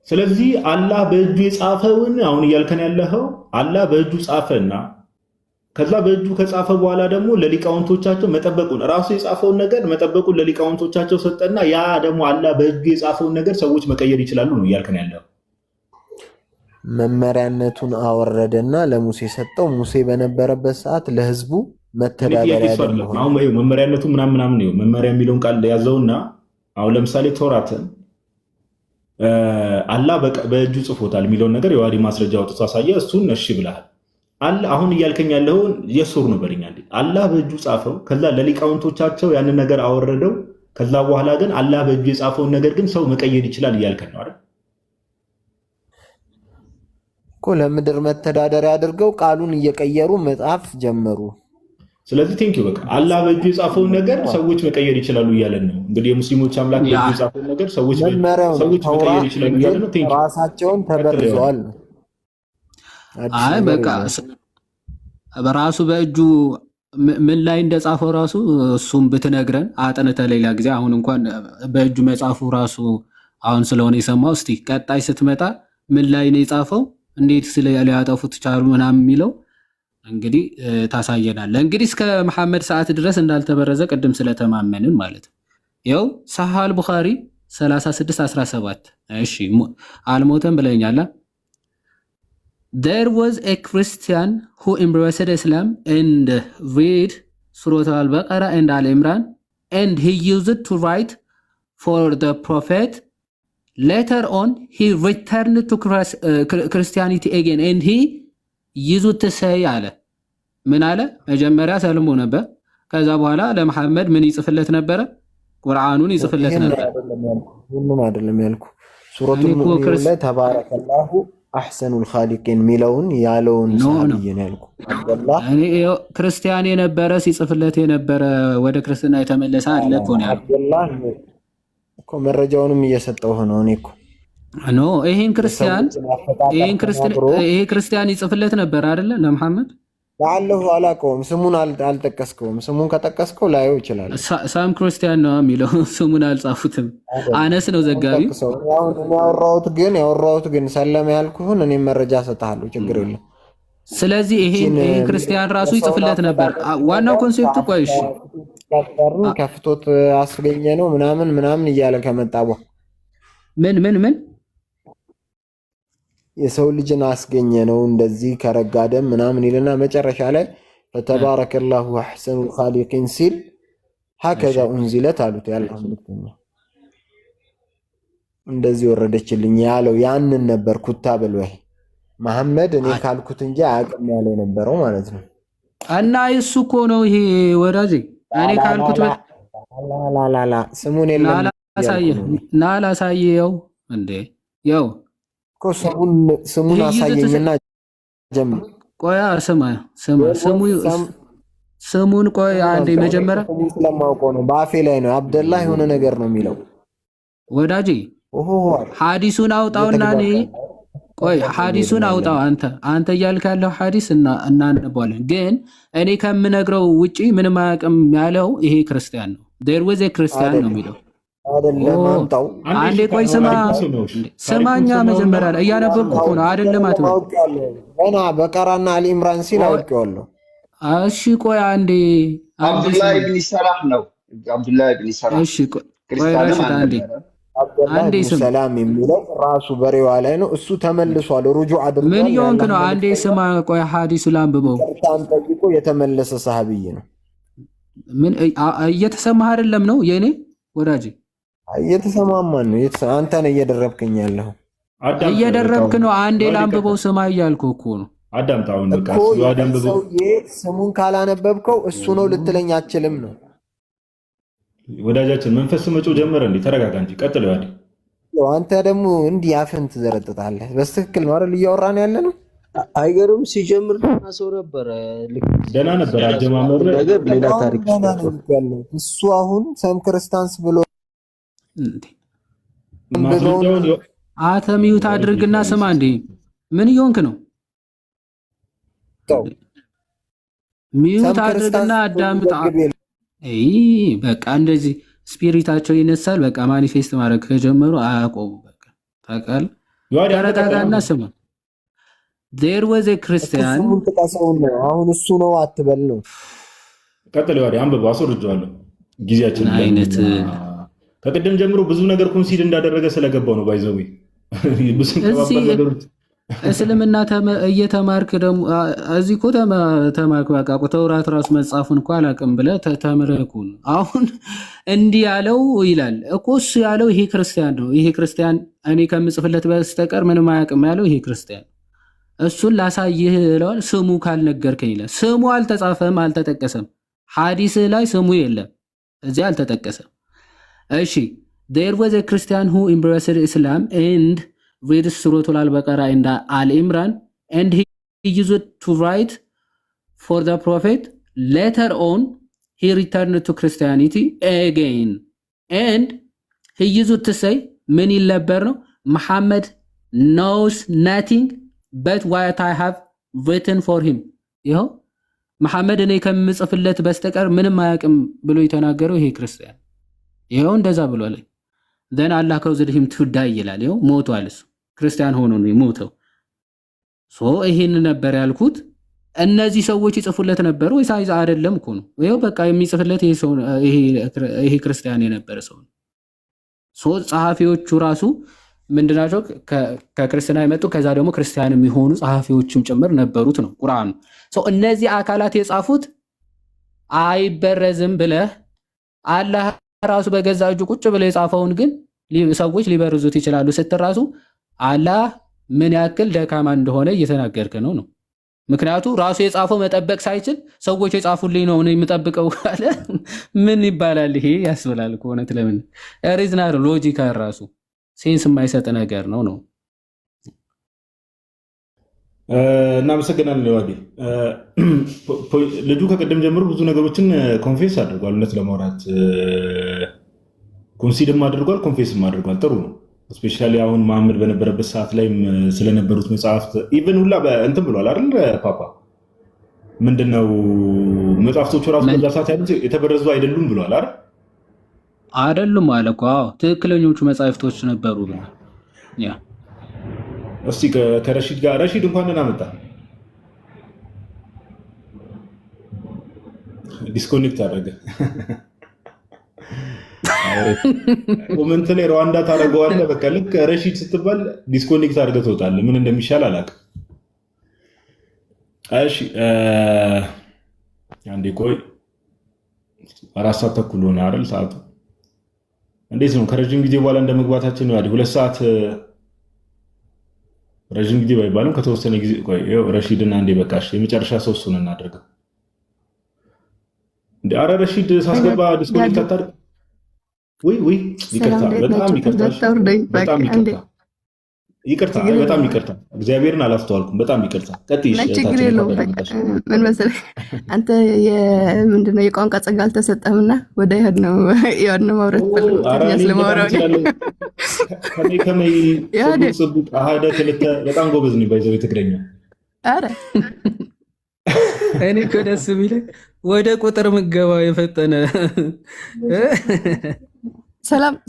ስለዚህ አላህ በእጁ የጻፈውን አሁን እያልከን ያለኸው አላህ በእጁ ጻፈና ከዛ በእጁ ከጻፈ በኋላ ደግሞ ለሊቃውንቶቻቸው መጠበቁን ራሱ የጻፈውን ነገር መጠበቁን ለሊቃውንቶቻቸው ሰጠና ያ ደግሞ አላህ በእጁ የጻፈውን ነገር ሰዎች መቀየር ይችላሉ ነው እያልከን ያለኸው። መመሪያነቱን አወረደና ለሙሴ ሰጠው። ሙሴ በነበረበት ሰዓት ለህዝቡ መተዳደሪያ ያደረገው አሁን መመሪያነቱ ምናምን ነው። መመሪያ የሚለውን ቃል ያዘውና አሁን ለምሳሌ ቶራትን አላህ በእጁ ጽፎታል የሚለውን ነገር የዋዲ ማስረጃ አውጥቶ አሳየ። እሱን እሺ ብለሃል። አሁን እያልከኝ ያለውን የሱር ነበርኛል። አላህ በእጁ ጻፈው፣ ከዛ ለሊቃውንቶቻቸው ያንን ነገር አወረደው። ከዛ በኋላ ግን አላህ በእጁ የጻፈውን ነገር ግን ሰው መቀየር ይችላል እያልከን ነው አይደል? እኮ ለምድር መተዳደሪያ አድርገው ቃሉን እየቀየሩ መጽሐፍ ጀመሩ። ስለዚህ ቴንኪ በቃ አላህ በእጁ የጻፈውን ነገር ሰዎች መቀየር ይችላሉ እያለን ነው። እንግዲህ የሙስሊሞች አምላክ በእጁ የጻፈውን ነገር ሰዎች መቀየር ይችላሉ እያለን ነው። ቴንኪ ራሳቸውን ተበርዘዋል። አይ በቃ በራሱ በእጁ ምን ላይ እንደጻፈው ራሱ እሱም ብትነግረን አጥንተህ ሌላ ጊዜ። አሁን እንኳን በእጁ መጻፉ ራሱ አሁን ስለሆነ የሰማው። እስቲ ቀጣይ ስትመጣ ምን ላይ ነው የጻፈው፣ እንዴት ሊያጠፉት ቻሉ ምናምን የሚለው እንግዲህ ታሳየናለህ። እንግዲህ እስከ መሐመድ ሰዓት ድረስ እንዳልተበረዘ ቅድም ስለተማመንን ማለት ነው። ይኸው ሰሒህ ቡኻሪ 36:17 እሺ አልሞተም ብለኛል። There was a Christian who embraced Islam and read Surah Al-Baqarah and Al-Imran, and he used it to write for the Prophet. Later on, he returned to Christianity again, and he used to say አለ። ምን አለ? መጀመሪያ ሰልሞ ነበር። ከዛ በኋላ ለመሐመድ ምን ይጽፍለት ነበረ? ቁርአኑን ይጽፍለት ነበር። ሁሉም አይደለም ያልኩ። ሱረቱል ሙእሚኑን ላይ ተባረከላሁ አሕሰኑል ኻሊቂን ሚለውን ያለውን ሰሃቢይ ነው ያልኩ። እኔ ክርስቲያን የነበረ ሲጽፍለት የነበረ ወደ ክርስትና የተመለሰ አለ እኮ ነው ያልኩ። አብዱላህ እኮ መረጃውንም እየሰጠው ነው። እኔ እኮ ኖ ይሄ ክርስቲያን ይጽፍለት ነበር አይደለ ለመሐመድ? ለአለሁ አላውቀውም። ስሙን አልጠቀስከውም። ስሙን ከጠቀስከው ላየው ይችላል። ሳም ክርስቲያን ነው የሚለው ስሙን አልጻፉትም። አነስ ነው ዘጋቢው። ያወራሁት ግን ሰለመ ያልኩህን እኔም መረጃ ሰጥሃለሁ። ችግር የለም። ስለዚህ ይሄ ክርስቲያን ራሱ ይጽፍለት ነበር። ዋናው ኮንሴፕት ቆይሽ ከፍቶት አስገኘ ነው ምናምን እያለ ከመጣ ምን የሰው ልጅን አስገኘ ነው እንደዚህ ከረጋ ደም ምናምን ይልና መጨረሻ ላይ ፈተባረከላሁ አሕሰኑል ኻሊቂን ሲል ሀከዛ ኡንዚለት አሉት። ያለው መልእክተኛ እንደዚህ ወረደችልኝ ያለው ያንን ነበር። ኩታበል ወህይ መሐመድ እኔ ካልኩት እንጂ አያውቅም ያለ የነበረው ማለት ነው። እና እሱ እኮ ነው ይሄ ወዳጄ፣ እኔ ካልኩት ላላላ ስሙን የለም ላሳየው እንዴ ያው ስሙን አሳየኝና ጀምር። ቆያ ስሙ ስሙን ቆይ አንዴ መጀመሪያ ስሙን ስለማውቀው ነው። በአፌ ላይ ነው አብደላህ የሆነ ነገር ነው የሚለው። ወዳጄ ኦሆ ሐዲሱን አውጣውና እኔ ቆይ ሐዲሱን አውጣው። አንተ እያልክ ያለው ሐዲስ እናነባለን። ግን እኔ ከምነግረው ውጪ ምንም አያውቅም ያለው ይሄ ክርስቲያን ነው። there was a ክርስቲያን ነው የሚለው አይደለም። አምጣው አንዴ ቆይ ስማኛ መጀመሪያ ላይ እያነበብኩ እኮ ነው አይደለም አትበል። ገና በቀራና አሊ ኢምራን ሲል አውቄዋለሁ። እሺ ቆይ አንዴ አብዱላህ ኢብኑ ሰላህ ነው። አብዱላህ ኢብኑ ሰላህ እሺ ቆይ ረሽድ አንዴ ሰላም የሚለው ራሱ በሬዋ ላይ ነው። እሱ ተመልሷል። ሩጁዕ አድርጓል። ምን ይሆንክ ነው? አንዴ ስማ ቆይ ሐዲሱ ላንብበው። በጣም ጠይቆ የተመለሰ ሰሃቢይ ነው። ምን እየተሰማህ አይደለም ነው የኔ ወዳጅ? እየተሰማማን ነው። አንተ ነህ እየደረብከኝ ያለው። እየደረብክ ነው። አንዴ ላንብበው ስማ እያልኩህ እኮ ነው። አዳምጣውን በቃ ሰውዬ ስሙን ካላነበብከው እሱ ነው ልትለኝ አችልም ነው። ወዳጃችን መንፈስ መጮ ጀመረ እንዴ? ተረጋጋ እንጂ ቀጥል። ያዲ አንተ ደግሞ እንዲህ አፍን ትዘረጥጣለህ። በስትክክል ነው አይደል እያወራን ያለ ነው። አይገርም? ሲጀምር ደህና ሰው ነበረ። ደህና ነበር አጀማመሩ ነገር ሌላ ታሪክ ነው። እሱ አሁን ሰም ክርስቲያንስ ብሎ አተሚዩት አድርግና ስማ እንዴ ምን ይሆንክ ነው? ሚዩት አድርግና አዳምጣ። በቃ እንደዚህ ስፒሪታቸው ይነሳል። በቃ ማኒፌስት ማድረግ ከጀመሩ አያቆሙ። በቃ ታውቃለህ። ተረጋጋና ስማ። there was a ክርስቲያን አሁን እሱ ነው አትበል ነው። ቀጥል። ያዲ አንብበው አስወርጄዋለሁ። ጊዜያችን አይነት ከቅድም ጀምሮ ብዙ ነገር ኮንሲድ እንዳደረገ ስለገባው ነው። ባይዘው ብዙ ነገሮች እስልምና እየተማርክ ደግሞ እዚህ እኮ ተማርክ። በቃ ተውራት ራሱ መጽሐፉን እኮ አላውቅም ብለህ ተምረኩን። አሁን እንዲህ ያለው ይላል እኮ እሱ ያለው ይሄ ክርስቲያን ነው። ይሄ ክርስቲያን እኔ ከምጽፍለት በስተቀር ምንም አያውቅም ያለው ይሄ ክርስቲያን። እሱን ላሳይህ እለዋል። ስሙ ካልነገርከኝ ይላል። ስሙ አልተጻፈም፣ አልተጠቀሰም። ሐዲስህ ላይ ስሙ የለም፣ እዚህ አልተጠቀሰም። እሺ there was a Christian who embraced Islam and read Surah Al-Baqarah and Al-Imran and he used to write for the Prophet. Later on he returned to Christianity again and he used to say ምን ይል ነበር ነው? Muhammad knows nothing but what I have written for him. ይኸው መሐመድ እኔ ከምጽፍለት በስተቀር ምንም አያውቅም ብሎ የተናገረው ይሄ ክርስቲያን ይኸው እንደዛ ብሏል። then Allah caused him to die ይላል። ይኸው ሞቷል። እሱ ክርስቲያን ሆኖ ነው የሞተው። ይሄን ነበር ያልኩት። እነዚህ ሰዎች ይጽፉለት ነበር ወይስ አይደለም እኮ ነው። ይኸው በቃ የሚጽፍለት ይሄ ክርስቲያን የነበረ ሰው ነው። ጸሐፊዎቹ ራሱ ምንድናቸው? ከክርስቲና የመጡ ከዛ ደግሞ ክርስቲያን የሚሆኑ ጸሐፊዎችም ጭምር ነበሩት ነው ቁርአኑ። እነዚህ አካላት የጻፉት አይበረዝም ብለህ አላህ ራሱ በገዛ እጁ ቁጭ ብለው የጻፈውን ግን ሰዎች ሊበርዙት ይችላሉ ስትል ራሱ አላህ ምን ያክል ደካማ እንደሆነ እየተናገርከ ነው። ምክንያቱ ራሱ የጻፈው መጠበቅ ሳይችል ሰዎች የጻፉልኝ ነው የምጠብቀው ካለ ምን ይባላል? ይሄ ያስብላል እኮ እውነት። ለምን ሪዝናል ሎጂካል ራሱ ሴንስ የማይሰጥ ነገር ነው። እናመሰግናለን። ዋዲ ልጁ ከቀደም ጀምሮ ብዙ ነገሮችን ኮንፌስ አድርጓል። እውነት ለማውራት ኮንሲድም አድርጓል፣ ኮንፌስም አድርጓል። ጥሩ ነው። እስፔሻሊ አሁን መሐመድ በነበረበት ሰዓት ላይም ስለነበሩት መጽሐፍት ኢቨን ሁላ እንትን ብሏል አይደል? ፓፓ ምንድነው መጽሐፍቶቹ ራሱ በዛ ሰዓት ያሉት የተበረዙ አይደሉም ብሏል አይደል? አይደሉም አለ እኮ። ትክክለኞቹ መጽሐፍቶች ነበሩ። ያ እስቲ ከረሺድ ጋር ረሺድ እንኳን ደህና መጣ። ዲስኮኔክት አደረገ። ኮመንት ላይ ሩዋንዳ ታደርገዋለህ። በቃ ልክ ረሺድ ስትባል ዲስኮኔክት አድርገህ ትወጣለህ። ምን እንደሚሻል አላውቅም። እሺ አንዴ ቆይ። 4 ሰዓት ተኩል ሆነ አይደል ሰዓቱ? እንዴት ነው? ከረጅም ጊዜ በኋላ እንደመግባታችን ነው። 2 ሰዓት ረጅም ጊዜ ባይባልም ከተወሰነ ጊዜ ቆይ። ረሺድና አንዴ በቃሽ። የመጨረሻ ሰው እሱን እናድርገው። እንዴ አረ ረሺድ ሳስገባ ዲስኮኔክት አታድርግ። ወይ ይቅርታ፣ በጣም ይቅርታ። ይቅርታ፣ በጣም ይቅርታ። እግዚአብሔርን አላስተዋልኩም። በጣም ይቅርታ። ቀጥይሽ። ችግር የለውም። ምን መሰለህ አንተ ምንድነው የቋንቋ ጸጋ አልተሰጠህምና ወደ ይሄድ ነው ማውራት ፈልገህ ስለማውራው ከመይ ጽቡቅ አሃደ ክልተ በጣም ጎበዝ ነኝ ባይዘው ትግረኛ። አረ እኔ እኮ ደስ ቢለኝ ወደ ቁጥር ምገባው የፈጠነ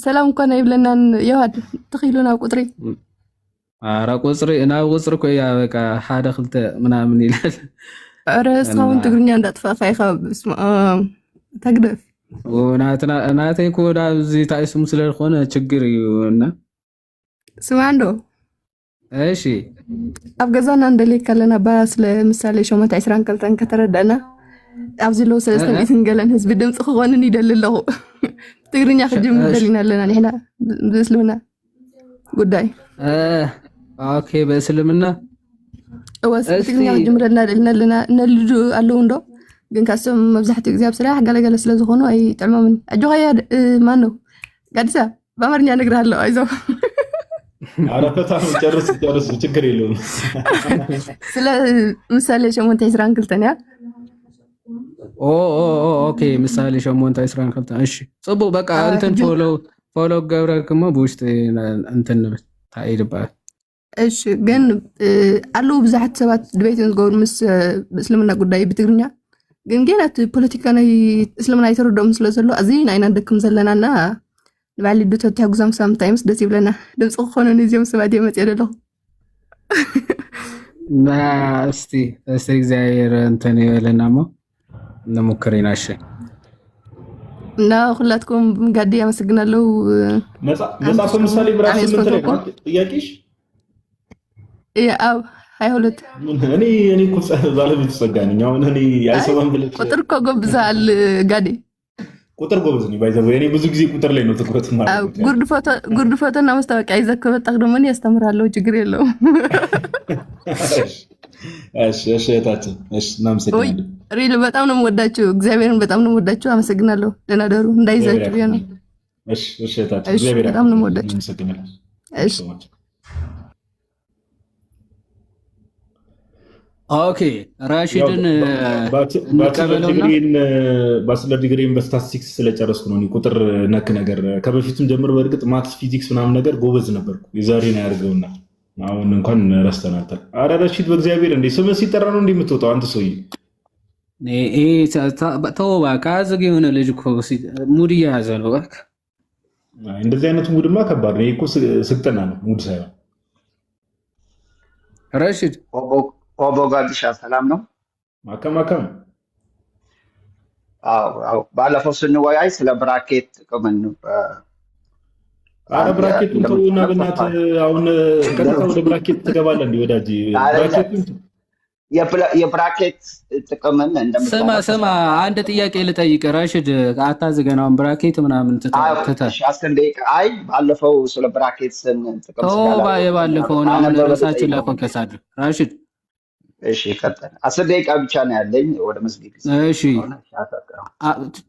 ሰላም እንኳን አይብለናን የዋድ ተኺሉና ቁጥሪ አራ ቁጥሪ እና ቁጥር እኮ ያ በቃ ሓደ ክልተ ምናምን ይላል። አረ እስካሁን ትግርኛ እንዳትፋፋይኻ በስመ አብ ተግደፍ ናተይ እኮ ዳብዚ ታይስሙ ስለዝኾነ ችግር እዩና ስማ እንዶ እሺ ኣብ ገዛና እንደሌ ከለና ባስለ ምሳሌ ሸመታ 22 ከተረዳና ኣብዚ ለው 300 ገለን ህዝቢ ድምፂ ክኾንን ይደሊ ኣለኹ ትግርኛ ክጅምር ደሊና ኣለና ንሕና ብእስልምና ጉዳይ ኦኬ በእስልምና ወስ ትግርኛ ክጅምረልና ደሊና ኣለና ነልጁ ኣለዉ እንዶ ግን ካሶም መብዛሕትኡ ግዜ ኣብ ስራሕ ገለገለ ስለ ዝኾኑ ኣይጥዕሞምን ኣጆኸያ ማን ነው ጋዲሳ በአማርኛ እነግርሃለሁ አይዞ አረፈታ ጨርስ ችግር የለውም ስለ ምሳሌ ሸሞንታ 22 ያ ኦኬ ምሳሌ ሸሞንታ 22 እሺ ጽቡቅ በቃ እንትን ፎሎ ገብረክሞ በውስጥ እንትን ታይድባል እሺ ግን አለው ብዙሓት ሰባት ድቤትን ዝገብሩ ምስ እስልምና ጉዳይ ብትግርኛ ግን ገናት ፖለቲካ ናይ እስልምና ይተረዶም ስለ ዘሎ ኣዝይና ኢና ንደክም ዘለናና ንባዕሊ ዶቶት ያጉዛም ሳምታይምስ ደስ ይብለና ድምፂ ክኾኑን እዚኦም ሰባት የመፅ የደለኹ እስቲ እግዚአብሔር እንትን ይበለናሞ ነሙከሪና እሺ እና ሁላትኩም ጋዲ አመሰግናለሁ። መጽሐፍ ምሳሌ ብራስ ምን ተለቀቀ ጥያቄሽ? አው 22 እኔ እኮ ባለቤት ተሰጋኝ አሁን እኔ አይሰማም ብለሽ ቁጥር እኮ ጎብዛል ጋዲ ቁጥር ጎበዝ ነኝ ባይዘው እኔ ብዙ ጊዜ ቁጥር ላይ ነው ትኩረት ማለት ነው። ጉርድ ፎቶና ማስታወቂያ ይዘህ ከመጣህ ደግሞ እኔ ያስተምራለሁ ችግር የለውም። እሺ እታችን እሺ እናመሰግናለን። ሪል በጣም ነው የምወዳችሁ እግዚአብሔርን በጣም ነው የምወዳችሁ አመሰግናለሁ። ደህና ደሩ እንዳይዛችሁ ቢሆን እሺ እታችን እግዚአብሔር በጣም ነው የምወዳችሁ አመሰግናለሁ። እሺ ኦኬ ራሺድን ባችለር ዲግሪን በስታቲስቲክስ ስለጨረስኩ ነው ቁጥር ነክ ነገር ከበፊቱም ጀምሮ በእርግጥ ማትስ ፊዚክስ ምናምን ነገር ጎበዝ ነበርኩ። የዛሬ ነው ያርገውና አሁን እንኳን ረስተናታል። አረ ረሺድ በእግዚአብሔር እንዴ ስምህ ሲጠራ ነው እንደምትወጣው አንተ ሰውዬ ተው በቃ ዝግ የሆነ ልጅ እኮ ሙድ እየያዘ ነው። በቃ እንደዚህ አይነቱ ሙድማ ከባድ ነው እኮ ስልጠና ነው ሙድ ሳይሆን። ረሺድ ኦቦ ጋዲሻ ሰላም ነው? ማከማከም አዎ ባለፈው ስንወያይ ስለ ብራኬት ጥቅምን አረ ብራኬት ተውና በእናትህ አሁን ቀጥታ ወደ ብራኬት ትገባለህ እንዴ ወዳጅ? የብራኬት ጥቅምን ስማ አንድ ጥያቄ ልጠይቅ ራሺድ አታዝገናውን ብራኬት ምናምን ትተህ 10 ደቂቃ አይ ባለፈው ስለ ብራኬት ጥቅም ስላለ ባለፈው ነው ራሳችን ላይ ፎከስ አድርግ ራሺድ። እሺ ቀጥታ 10 ደቂቃ ብቻ ነው ያለኝ ወደ መስጊድ። እሺ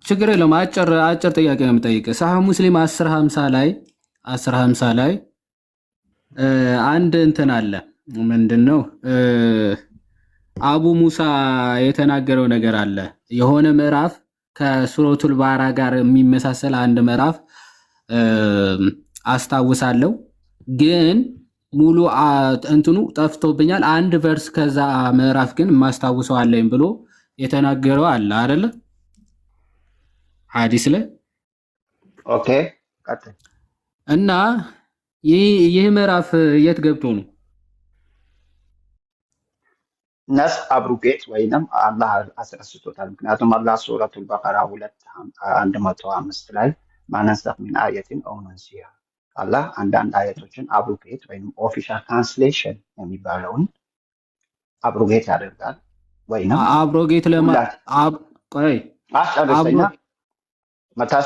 ችግር የለውም አጭር ጥያቄ ነው የምጠይቅህ። ሰሒህ ሙስሊም 1050 ላይ አንድ እንትን አለ ምንድነው አቡ ሙሳ የተናገረው ነገር አለ። የሆነ ምዕራፍ ከሱረቱል ባራ ጋር የሚመሳሰል አንድ ምዕራፍ አስታውሳለሁ ግን ሙሉ እንትኑ ጠፍቶብኛል። አንድ ቨርስ ከዛ ምዕራፍ ግን ማስታውሰው አለኝ ብሎ የተናገረው አለ አይደለ? ሐዲስ ላይ ኦኬ ቀጥል። እና ይህ ምዕራፍ የት ገብቶ ነው? ነስ አብሩጌት ወይንም አላህ አስረስቶታል። ምክንያቱም አላህ ሱረቱል በቀራ 2:105 ላይ ማነሰኽ ሚን አየቲን አው ነንሲሃ አላህ አንዳንድ አያቶችን አብሩጌት ወይም ኦፊሻል ትራንስሌሽን የሚባለውን አብሩጌት ያደርጋል። ወይንም አብሩጌት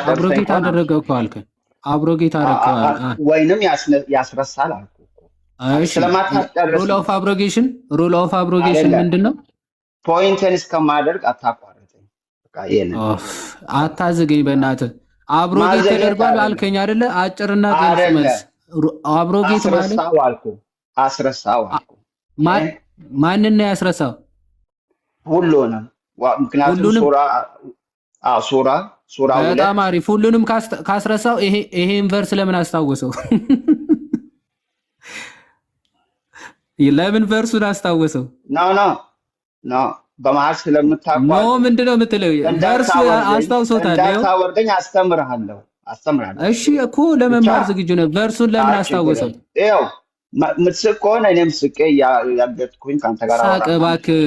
አብሩጌት አደረገው እኮ አልከ። አብሩጌት አደረገው ወይንም ያስረሳል አልኩ እኮ። ስለማታስጨርስ ሩል ኦፍ አብሩጌሽን ምንድነው? ፖይንትን እስከማደርግ አታቋርጠኝ። በቃ ይሄን አታዝገኝ በእናትህ። አብሮጌት ተደርጓል አልከኝ አይደለ? አጭርና ግልጽ መልስ። አብሮጌት ማለት አስረሳው አልኩ። ማንን ነው ያስረሳው? ሁሉንም። ምክንያቱም ሱራ በጣም አሪፍ። ሁሉንም ካስረሳው ይሄን ቨርስ ለምን አስታወሰው? ለምን ቨርሱን አስታወሰው? ኖ በመሀል ስለምታቋል ኖ ምንድነው የምትለው? ቨርሱ አስታውሶታል። እንዳታወርደኝ አስተምርሃለሁ። እሺ እኮ ለመማር ዝግጁ ነው። ቨርሱን ለምን አስታወሰው? ይኸው ምትስቅ ከሆነ እኔም ስቄ ያገጥኩኝ ከአንተ ጋር ሳቅ እባክህ።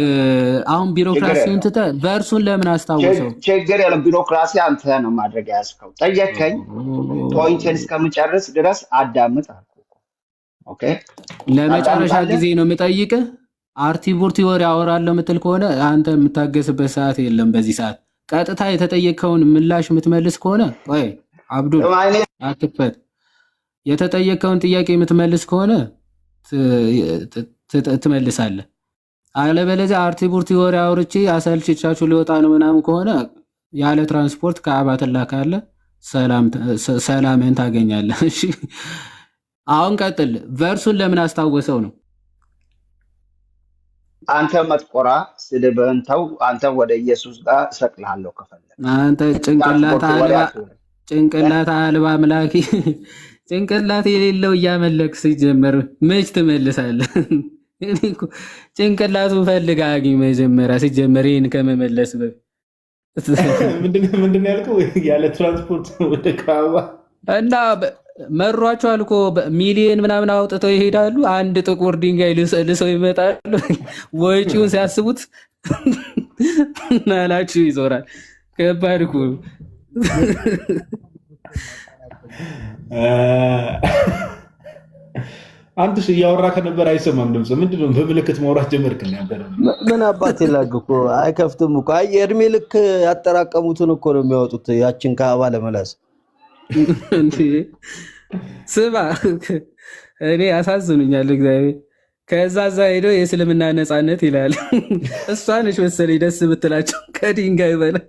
አሁን ቢሮክራሲውን ትተህ ቨርሱን ለምን አስታወሰው? ችግር የለም። ቢሮክራሲ አንተ ነው ማድረግ ያዝከው። ጠየከኝ፣ ፖይንትን እስከምጨርስ ድረስ አዳምጥ አልኩ። ኦኬ፣ ለመጨረሻ ጊዜ ነው የምጠይቅህ። አርቲ ቡርቲ ወሬ አወራለሁ የምትል ከሆነ አንተ የምታገስበት ሰዓት የለም። በዚህ ሰዓት ቀጥታ የተጠየቅከውን ምላሽ የምትመልስ ከሆነ ቆይ አብዱል አትክፈት። የተጠየቅከውን ጥያቄ የምትመልስ ከሆነ ትመልሳለህ። አለበለዚያ አርቲ ቡርቲ ወሬ አውርቼ አሰልችቻችሁ ሊወጣ ነው ምናምን ከሆነ ያለ ትራንስፖርት ከአባ ትላካለህ፣ ሰላምህን ታገኛለህ። እሺ አሁን ቀጥል። ቨርሱን ለምን አስታወሰው ነው? አንተ መጥቆራ ስድብህን ተው። አንተ ወደ ኢየሱስ ጋር እሰቅልሃለሁ ከፈለግ። አንተ ጭንቅላት አልባ አምላኪ፣ ጭንቅላት የሌለው እያመለክ ሲጀመር መች ትመልሳለህ? ጭንቅላቱን ፈልግ አግኝ መጀመሪያ ሲጀመር ይህን ከመመለስ ምንድን ያልከው? ያለ ትራንስፖርት ወደ ካባ እና መሯቸዋል እኮ ሚሊየን ምናምን አውጥተው ይሄዳሉ። አንድ ጥቁር ድንጋይ ልሰው ይመጣሉ። ወጪውን ሲያስቡት ናላችሁ ይዞራል። ከባድ እኮ አንተ እያወራ ከነበር አይሰማም ድምፅ። ምንድነው በምልክት ማውራት ጀመርክ? ምን አባት ይላግ እኮ አይከፍትም እኮ። አይ የእድሜ ልክ ያጠራቀሙትን እኮ ነው የሚያወጡት ያችን ካባ ለመላስ። ስማ እኔ ያሳዝኑኛል እግዚአብሔር። ከዛ ሄዶ የእስልምና ነፃነት ይላል። እሷ ነች መሰለኝ ደስ ብትላቸው ከድንጋይ በላይ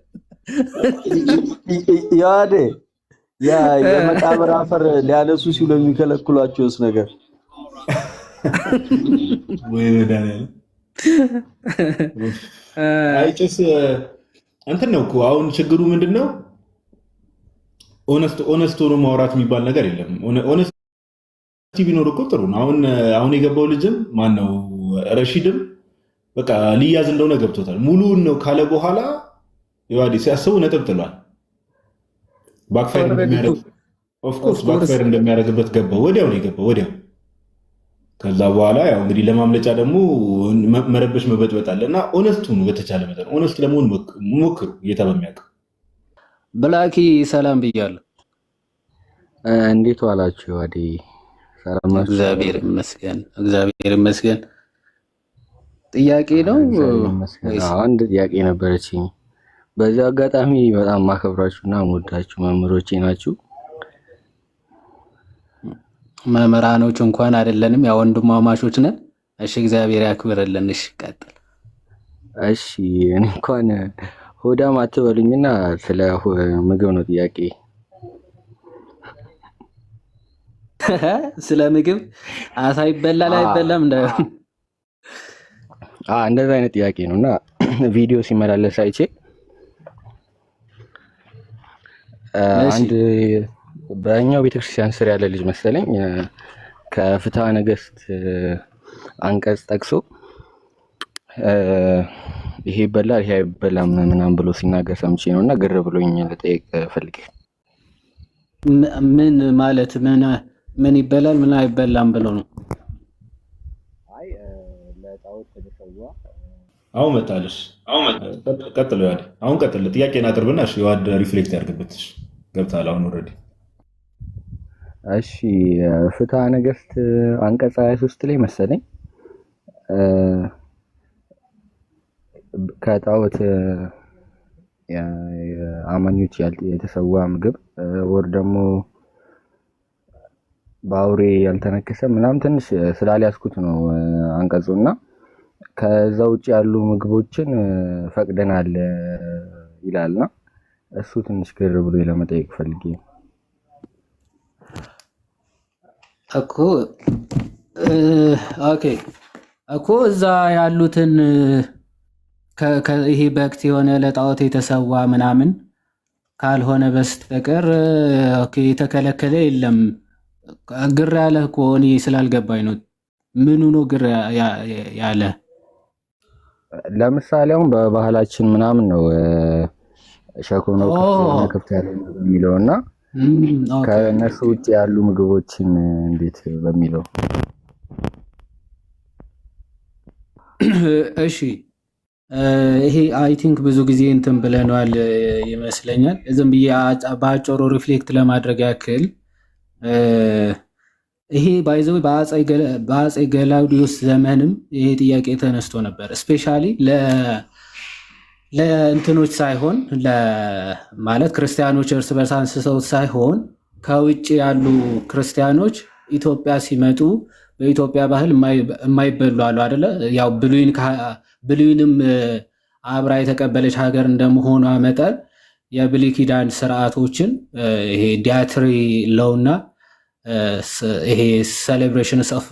ያዴ ያ የመቃብር አፈር ሊያነሱ ሲሉ የሚከለክሏቸውስ ነገር ወይ ወዳኔ አይጭስ እንትን ነው እኮ። አሁን ችግሩ ምንድነው? ኦነስት ሆኖ ማውራት የሚባል ነገር የለም። ኦነስቲ ቢኖር እኮ ጥሩ ነው። አሁን የገባው ልጅም ማነው ረሺድም በቃ ሊያዝ እንደሆነ ገብቶታል። ሙሉውን ነው ካለ በኋላ ይዋዲ ሲያስቡ ነጥብ ጥሏል። ባክፋየር እንደሚያደርግበት ገባው። ወዲያው ነው የገባው ወዲያው። ከዛ በኋላ ያው እንግዲህ ለማምለጫ ደግሞ መረበሽ መበጥበጥ አለ እና ኦነስት ሁኑ። በተቻለ መጠን ኦነስት ለመሆን ሞክሩ። ጌታ በሚያውቀው ብላኪ ሰላም ብያለሁ። እንዴት ዋላችሁ? ዋዲ ሰላም ናችሁ? እግዚአብሔር ይመስገን፣ እግዚአብሔር ይመስገን። ጥያቄ ነው ወይስ? አንድ ጥያቄ ነበረችኝ። በዚህ አጋጣሚ በጣም ማከብራችሁና ወዳችሁ መምህሮቼ ናችሁ። መምህራኖች እንኳን አይደለንም፣ ያው ወንድማማቾች ነን። እሺ እግዚአብሔር ያክብርልን። እሺ ቀጥል። እሺ እኔ እንኳን ሆዳም አትበሉኝና ስለ ምግብ ነው ጥያቄ። ስለ ምግብ አሳ ይበላል አይበላም እንዳይሆን እንደዛ አይነት ጥያቄ ነውና ቪዲዮ ሲመላለስ አይቼ አንድ በእኛው ቤተክርስቲያን ስር ያለ ልጅ መሰለኝ ከፍትሐ ነገሥት አንቀጽ ጠቅሶ ይሄ ይበላል ይሄ አይበላም ምናምን ብሎ ሲናገር ሰምቼ ነውና ግር ብሎኝ ልጠይቅ ፈልጌ። ምን ማለት ምን ይበላል ምን አይበላም ብሎ ነው? አይ ለጣዖት ተሰዋ አሁን መጣልሽ። ቀጥሎ ያድ አሁን ቀጥል። ጥያቄን አቅርብና እሺ የዋድ ሪፍሌክት ያድርግበት። ገብታል አሁን ኦልሬዲ። እሺ ፍትሐ ነገሥት አንቀጽ 23 ላይ መሰለኝ ከጣዖት አማኞች የተሰዋ ምግብ ወር ደግሞ በአውሬ ያልተነከሰ ምናምን ትንሽ ስላልያዝኩት ነው አንቀጹና ከዛ ውጭ ያሉ ምግቦችን ፈቅደናል ይላልና እሱ ትንሽ ግር ብሎ ለመጠየቅ ፈልጌ እኮ ኦኬ እኮ እዛ ያሉትን ይሄ በክት የሆነ ለጣዖት የተሰዋ ምናምን ካልሆነ በስተቀር ኦኬ የተከለከለ የለም። ግር ያለ እኮ እኔ ስላልገባኝ ነው። ምኑ ነው ግር ያለ? ለምሳሌ አሁን በባህላችን ምናምን ነው ሸኮኖ ክፍት ያለ በሚለው እና ከእነሱ ውጭ ያሉ ምግቦችን እንዴት በሚለው። እሺ ይሄ አይ ቲንክ ብዙ ጊዜ እንትን ብለናል ይመስለኛል። ዝም ብዬ በአጭሩ ሪፍሌክት ለማድረግ ያክል ይሄ ባይዘው በአፄ ገላውዲዮስ ዘመንም ይሄ ጥያቄ ተነስቶ ነበር። ስፔሻሊ ለእንትኖች ሳይሆን ማለት ክርስቲያኖች እርስ በርስ አንስተውት ሳይሆን ከውጭ ያሉ ክርስቲያኖች ኢትዮጵያ ሲመጡ በኢትዮጵያ ባህል የማይበሉ አሉ አይደለ? ያው ብሉይንም አብራ የተቀበለች ሀገር እንደመሆኗ መጠን የብሉይ ኪዳን ስርዓቶችን ይሄ ዲያትሪ ለውና ይሄ ሴሌብሬሽንስ ኦፍ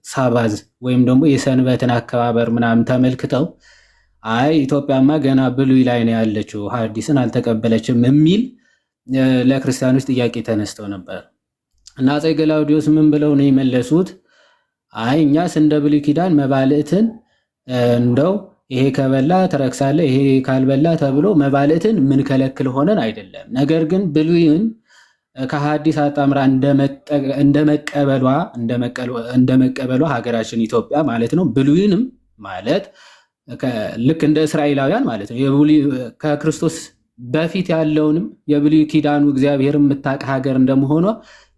ሳባዝ ወይም ደግሞ የሰንበትን አከባበር ምናምን ተመልክተው አይ ኢትዮጵያማ ገና ብሉይ ላይ ነው ያለችው ሐዲስን አልተቀበለችም የሚል ለክርስቲያኖች ጥያቄ ተነስተው ነበር እና አፄ ገላውዲዮስ ምን ብለው ነው የመለሱት? አይ እኛስ እንደ ብሉይ ኪዳን መባልዕትን እንደው ይሄ ከበላ ትረክሳለህ ይሄ ካልበላ ተብሎ መባልዕትን ምን ከለክል ሆነን አይደለም። ነገር ግን ብሉይን ከሐዲስ አጣምራ እንደመቀበሏ ሀገራችን ኢትዮጵያ ማለት ነው። ብሉይንም ማለት ልክ እንደ እስራኤላውያን ማለት ነው። ከክርስቶስ በፊት ያለውንም የብሉይ ኪዳኑ እግዚአብሔር የምታውቅ ሀገር እንደመሆኗ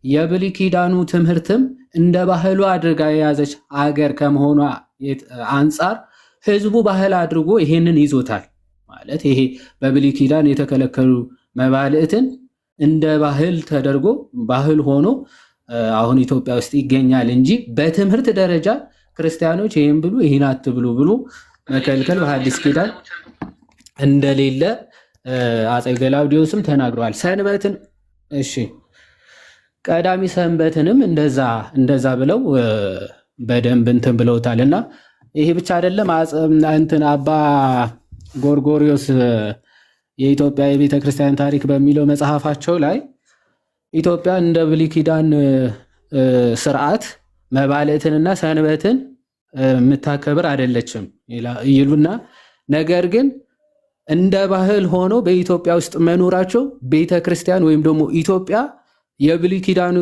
የብሉይ ኪዳኑ ትምህርትም እንደ ባህሉ አድርጋ የያዘች ሀገር ከመሆኗ አንጻር ህዝቡ ባህል አድርጎ ይሄንን ይዞታል ማለት ይሄ በብሉይ ኪዳን የተከለከሉ መባልዕትን እንደ ባህል ተደርጎ ባህል ሆኖ አሁን ኢትዮጵያ ውስጥ ይገኛል እንጂ በትምህርት ደረጃ ክርስቲያኖች ይሄን ብሉ ይሄን አትብሉ ብሎ መከልከል በሐዲስ ኪዳን እንደሌለ አፄ ገላውዲዮስም ተናግረዋል። ሰንበትን እሺ ቀዳሚ ሰንበትንም እንደዛ ብለው በደንብ እንትን ብለውታልና ይሄ ብቻ አይደለም። እንትን አባ ጎርጎሪዮስ የኢትዮጵያ የቤተ ክርስቲያን ታሪክ በሚለው መጽሐፋቸው ላይ ኢትዮጵያ እንደ ብሉይ ኪዳን ስርዓት መባልዕትንና ሰንበትን የምታከብር አይደለችም ይሉና ነገር ግን እንደ ባህል ሆኖ በኢትዮጵያ ውስጥ መኖራቸው ቤተ ክርስቲያን ወይም ደግሞ ኢትዮጵያ የብሉይ ኪዳኑ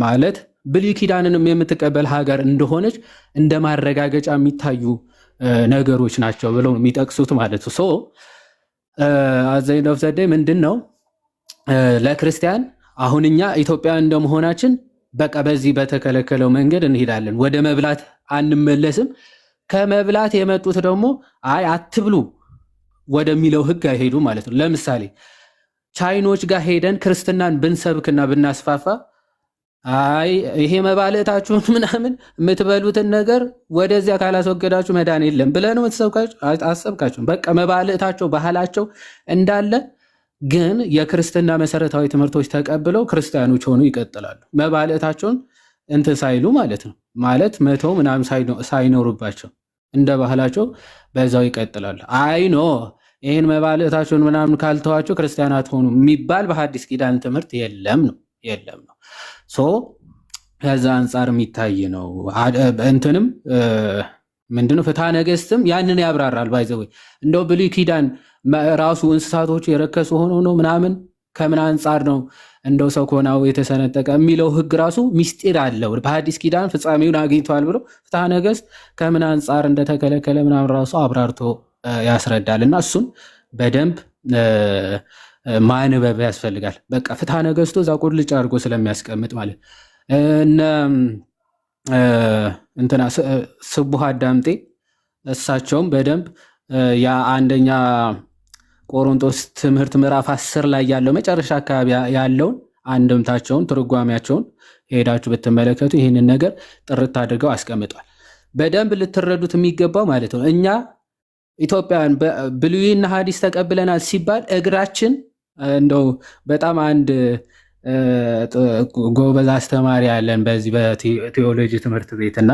ማለት ብሉይ ኪዳንንም የምትቀበል ሀገር እንደሆነች እንደ ማረጋገጫ የሚታዩ ነገሮች ናቸው ብለው የሚጠቅሱት ማለት ነው። አዘይነው ዘዴ ምንድን ነው ለክርስቲያን አሁን እኛ ኢትዮጵያ እንደመሆናችን በቃ በዚህ በተከለከለው መንገድ እንሄዳለን፣ ወደ መብላት አንመለስም። ከመብላት የመጡት ደግሞ አይ አትብሉ ወደሚለው ህግ አይሄዱ ማለት ነው። ለምሳሌ ቻይኖች ጋር ሄደን ክርስትናን ብንሰብክና ብናስፋፋ አይ ይሄ መባልዕታችሁን ምናምን የምትበሉትን ነገር ወደዚያ ካላስወገዳችሁ መዳን የለም ብለህ ነው አሰብካችሁ። በቃ መባልዕታቸው ባህላቸው እንዳለ ግን የክርስትና መሰረታዊ ትምህርቶች ተቀብለው ክርስቲያኖች ሆኑ ይቀጥላሉ። መባልዕታቸውን እንትን ሳይሉ ማለት ነው ማለት መተው ምናምን ሳይኖሩባቸው እንደ ባህላቸው በዛው ይቀጥላሉ። አይ ኖ ይህን መባልዕታቸውን ምናምን ካልተዋቸው ክርስቲያናት ሆኑ የሚባል በሐዲስ ኪዳን ትምህርት የለም ነው። ከዛ አንጻር የሚታይ ነው። እንትንም ምንድነው ፍትሐ ነገሥትም ያንን ያብራራል። ባይዘወይ እንደው ብሉይ ኪዳን ራሱ እንስሳቶቹ የረከሱ ሆኖ ነው ምናምን ከምን አንጻር ነው እንደው ሰው ኮናው የተሰነጠቀ የሚለው ህግ ራሱ ሚስጢር አለው። በሐዲስ ኪዳን ፍጻሜውን አግኝተዋል ብሎ ፍትሐ ነገሥት ከምን አንጻር እንደተከለከለ ምናምን ራሱ አብራርቶ ያስረዳል። እና እሱን በደንብ ማንበብ ያስፈልጋል። በቃ ፍትሐ ነገሥቱ እዛ ቁልጭ አድርጎ ስለሚያስቀምጥ ማለት እንትና ስቡህ አዳምጤ እሳቸውም በደንብ የአንደኛ ቆሮንቶስ ትምህርት ምዕራፍ 10 ላይ ያለው መጨረሻ አካባቢ ያለውን አንድምታቸውን ትርጓሜያቸውን ሄዳችሁ ብትመለከቱ ይህንን ነገር ጥርት አድርገው አስቀምጧል። በደንብ ልትረዱት የሚገባው ማለት ነው እኛ ኢትዮጵያውያን ብሉይና ሐዲስ ተቀብለናል ሲባል እግራችን እንደው በጣም አንድ ጎበዝ አስተማሪ ያለን በዚህ በቴዎሎጂ ትምህርት ቤትና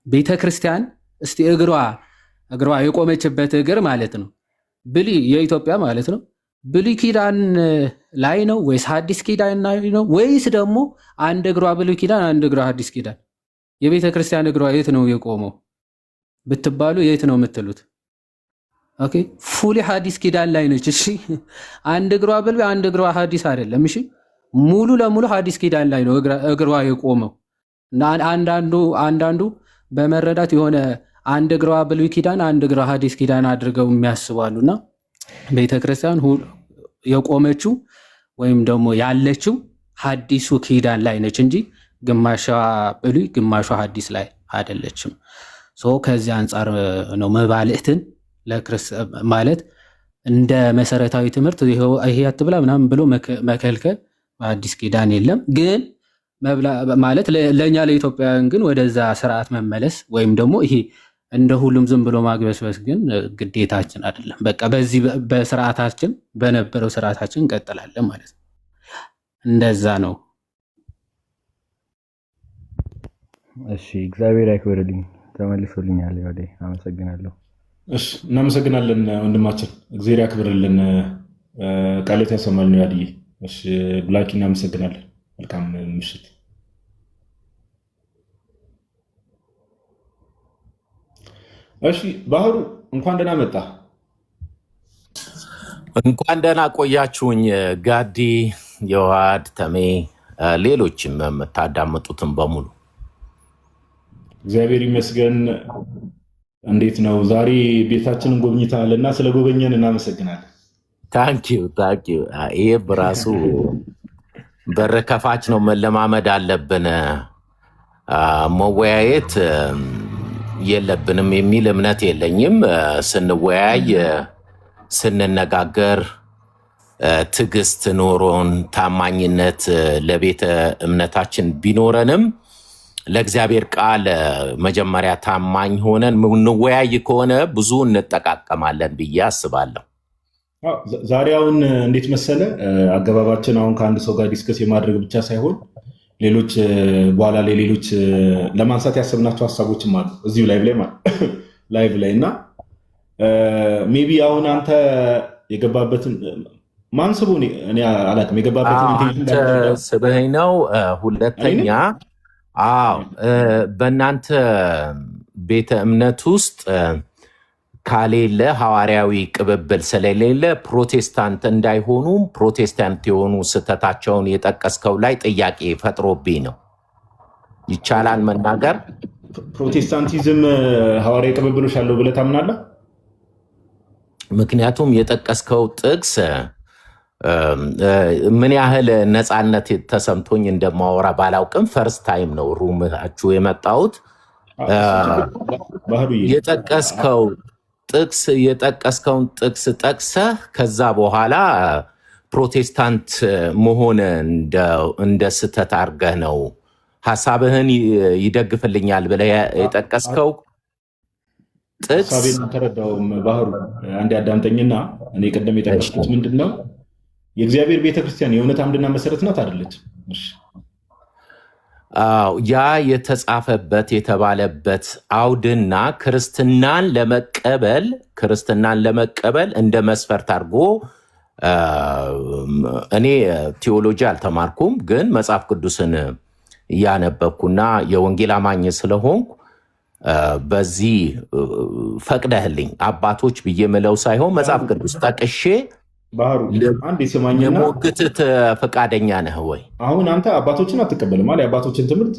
ቤተ ክርስቲያን እስቲ እግሯ የቆመችበት እግር ማለት ነው ብሉይ የኢትዮጵያ ማለት ነው ብሉይ ኪዳን ላይ ነው ወይስ ሐዲስ ኪዳን ላይ ነው ወይስ ደግሞ አንድ እግሯ ብሉይ ኪዳን አንድ እግሯ ሐዲስ ኪዳን? የቤተ ክርስቲያን እግሯ የት ነው የቆመው ብትባሉ የት ነው የምትሉት? ኦኬ ፉሊ ሐዲስ ኪዳን ላይ ነች። እሺ አንድ እግሯ ብሉይ አንድ እግሯ ሐዲስ አይደለም። እሺ ሙሉ ለሙሉ ሐዲስ ኪዳን ላይ ነው እግሯ የቆመው። እና አንዳንዱ በመረዳት የሆነ አንድ እግሯ ብሉይ ኪዳን አንድ እግሯ ሐዲስ ኪዳን አድርገው የሚያስባሉና ቤተክርስቲያን የቆመችው ወይም ደግሞ ያለችው ሐዲሱ ኪዳን ላይ ነች እንጂ ግማሿ ብሉይ ግማሿ ሐዲስ ላይ አይደለችም። ከዚህ አንጻር ነው መባልዕትን ማለት እንደ መሰረታዊ ትምህርት ይሄ አትብላ ምናምን ብሎ መከልከል በአዲስ ኪዳን የለም። ግን ማለት ለእኛ ለኢትዮጵያውያን ግን ወደዛ ስርዓት መመለስ ወይም ደግሞ ይሄ እንደ ሁሉም ዝም ብሎ ማግበስበስ ግን ግዴታችን አይደለም። በቃ በዚህ በስርዓታችን በነበረው ስርዓታችን እንቀጥላለን ማለት ነው። እንደዛ ነው። እሺ እግዚአብሔር ያክብርልኝ። ተመልሶልኛል። ወዴ አመሰግናለሁ። እሺ እናመሰግናለን ወንድማችን፣ እግዚአብሔር ያክብርልን፣ ቃሎት ያሰማል ነው ያድይ። እሺ ብላኪ እናመሰግናለን። መልካም ምሽት። እሺ ባህሩ እንኳን ደህና መጣ። እንኳን ደህና ቆያችሁኝ። ጋዲ፣ የዋድ፣ ተሜ፣ ሌሎችም የምታዳምጡትን በሙሉ እግዚአብሔር ይመስገን። እንዴት ነው ዛሬ ቤታችንን ጎብኝተናል እና ስለ ጎበኘን እናመሰግናለን። ታንኪዩ። ይሄ በራሱ በር ከፋች ነው። መለማመድ አለብን። መወያየት የለብንም የሚል እምነት የለኝም። ስንወያይ ስንነጋገር ትዕግስት ኖሮን ታማኝነት ለቤተ እምነታችን ቢኖረንም ለእግዚአብሔር ቃል መጀመሪያ ታማኝ ሆነን እንወያይ ከሆነ ብዙ እንጠቃቀማለን ብዬ አስባለሁ። ዛሬ አሁን እንዴት መሰለ አገባባችን አሁን ከአንድ ሰው ጋር ዲስከስ የማድረግ ብቻ ሳይሆን ሌሎች በኋላ ላይ ሌሎች ለማንሳት ያሰብናቸው ሀሳቦችም አሉ እዚሁ ላይቭ ላይ እና ሜቢ አሁን አንተ የገባበትን ማን ስቡ እኔ አላውቅም። የገባበትን ስብህኝ ነው። ሁለተኛ በእናንተ ቤተ እምነት ውስጥ ካሌለ ሐዋርያዊ ቅብብል ስለሌለ ፕሮቴስታንት እንዳይሆኑ ፕሮቴስታንት የሆኑ ስህተታቸውን የጠቀስከው ላይ ጥያቄ ፈጥሮብኝ ነው። ይቻላል መናገር? ፕሮቴስታንቲዝም ሐዋርያዊ ቅብብሎች አለው ብለህ ታምናለህ? ምክንያቱም የጠቀስከው ጥቅስ ምን ያህል ነፃነት ተሰምቶኝ እንደማወራ ባላውቅም ፈርስት ታይም ነው ሩማችሁ የመጣሁት። የጠቀስከውን ጥቅስ ጠቅሰህ ከዛ በኋላ ፕሮቴስታንት መሆን እንደ ስህተት አድርገህ ነው ሀሳብህን ይደግፍልኛል ብለህ የጠቀስከው ጥቅስ ተረዳውም። ባህሩ አንድ ያዳምጠኝና እኔ ቀደም የጠቀስኩት ምንድን ነው የእግዚአብሔር ቤተክርስቲያን የእውነት አምድና መሰረት ናት አይደለች? ያ የተጻፈበት የተባለበት አውድና ክርስትናን ለመቀበል እንደ መስፈርት አድርጎ እኔ ቴዎሎጂ አልተማርኩም፣ ግን መጽሐፍ ቅዱስን እያነበብኩና የወንጌል አማኝ ስለሆንኩ በዚህ ፈቅደህልኝ አባቶች ብዬ ምለው ሳይሆን መጽሐፍ ቅዱስ ጠቅሼ ባህሩ አንድ የሰማኝና የሞግትት ፈቃደኛ ነህ ወይ? አሁን አንተ አባቶችን አትቀበልም ማለት የአባቶችን ትምህርት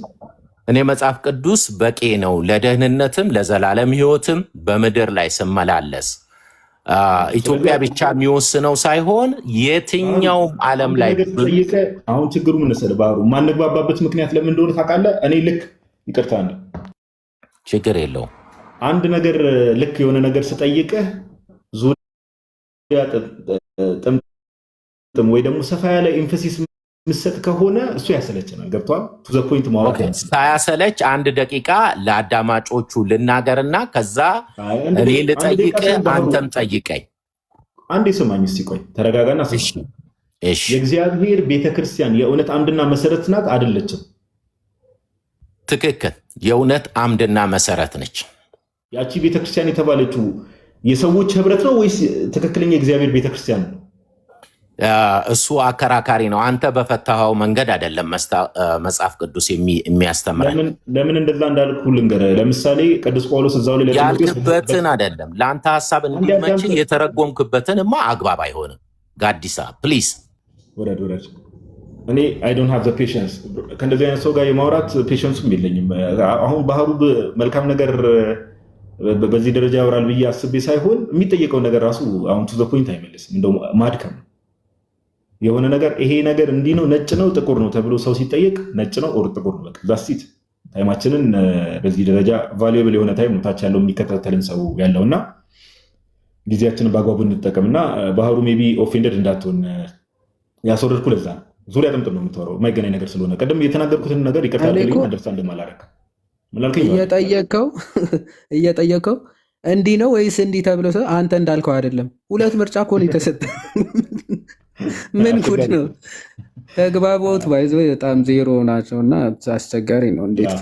እኔ መጽሐፍ ቅዱስ በቂ ነው ለደህንነትም ለዘላለም ሕይወትም በምድር ላይ ስመላለስ ኢትዮጵያ ብቻ የሚወስነው ሳይሆን የትኛውም ዓለም ላይ አሁን ችግሩ ምን መሰለህ ባህሩ ማንግባባበት ምክንያት ለምን እንደሆነ ታውቃለህ? እኔ ልክ ይቅርታ አንድ ችግር የለውም አንድ ነገር ልክ የሆነ ነገር ስጠይቅህ ዙሪያ ጥምጥም ወይ ደግሞ ሰፋ ያለ ኤምፋሲስ ምሰጥ ከሆነ እሱ ያሰለችናል። ገብቷል? ቱ ዘ ፖይንት ማወቅ ሳያሰለች አንድ ደቂቃ ለአዳማጮቹ ልናገርና ከዛ እኔ ልጠይቅ አንተም ጠይቀኝ። አንዴ ስማኝ እስቲ ቆይ ተረጋጋና እሺ የእግዚአብሔር ቤተክርስቲያን የእውነት አምድና መሰረት ናት አይደለችም? ትክክል። የእውነት አምድና መሰረት ነች። ያቺ ቤተክርስቲያን የተባለችው የሰዎች ህብረት ነው ወይስ ትክክለኛ የእግዚአብሔር ቤተክርስቲያን ነው? እሱ አከራካሪ ነው። አንተ በፈታኸው መንገድ አይደለም መጽሐፍ ቅዱስ የሚያስተምረን። ለምን እንደዛ እንዳልኩ ልንገርህ። ለምሳሌ ቅዱስ ጳውሎስ እዛው ላይ ያልክበትን አይደለም ለአንተ ሀሳብ እንዲመች የተረጎምክበትንማ አግባብ አይሆንም። ጋዲሳ ፕሊዝ ወረድ። እኔ አይ ዶንት ሃቭ ዘ ፔሽንስ ከእንደዚህ አይነት ሰው ጋር የማውራት ፔሽንሱም የለኝም። አሁን ባህሩ መልካም ነገር በዚህ ደረጃ ያወራል ብዬ አስቤ ሳይሆን የሚጠየቀው ነገር ራሱ አሁን ቱ ዘ ፖይንት አይመልስም። እንደውም ማድከም የሆነ ነገር ይሄ ነገር እንዲህ ነው ነጭ ነው ጥቁር ነው ተብሎ ሰው ሲጠየቅ ነጭ ነው ኦር ጥቁር ነው በቃ ዛሲት ታይማችንን በዚህ ደረጃ ቫሉዌብል የሆነ ታይም ታች ያለው የሚከታተልን ሰው ያለውና ጊዜያችንን በአግባቡ እንጠቀምና ባህሩ ሜቢ ኦፌንደድ እንዳትሆን ያስወረድኩ ለዛ ነው። ዙሪያ ጥምጥም ነው የምታወራው የማይገናኝ ነገር ስለሆነ ቀደም የተናገርኩትን ነገር ይቅርታ አድርግልኝ አንደርስታንድ እንደማላረግ እየጠየቀው እንዲህ ነው ወይስ እንዲህ ተብሎ አንተ እንዳልከው አይደለም። ሁለት ምርጫ እኮ ነው የተሰጠ። ምን ጉድ ነው? ተግባቦት ባይዞ በጣም ዜሮ ናቸውና አስቸጋሪ ነው። እንዴት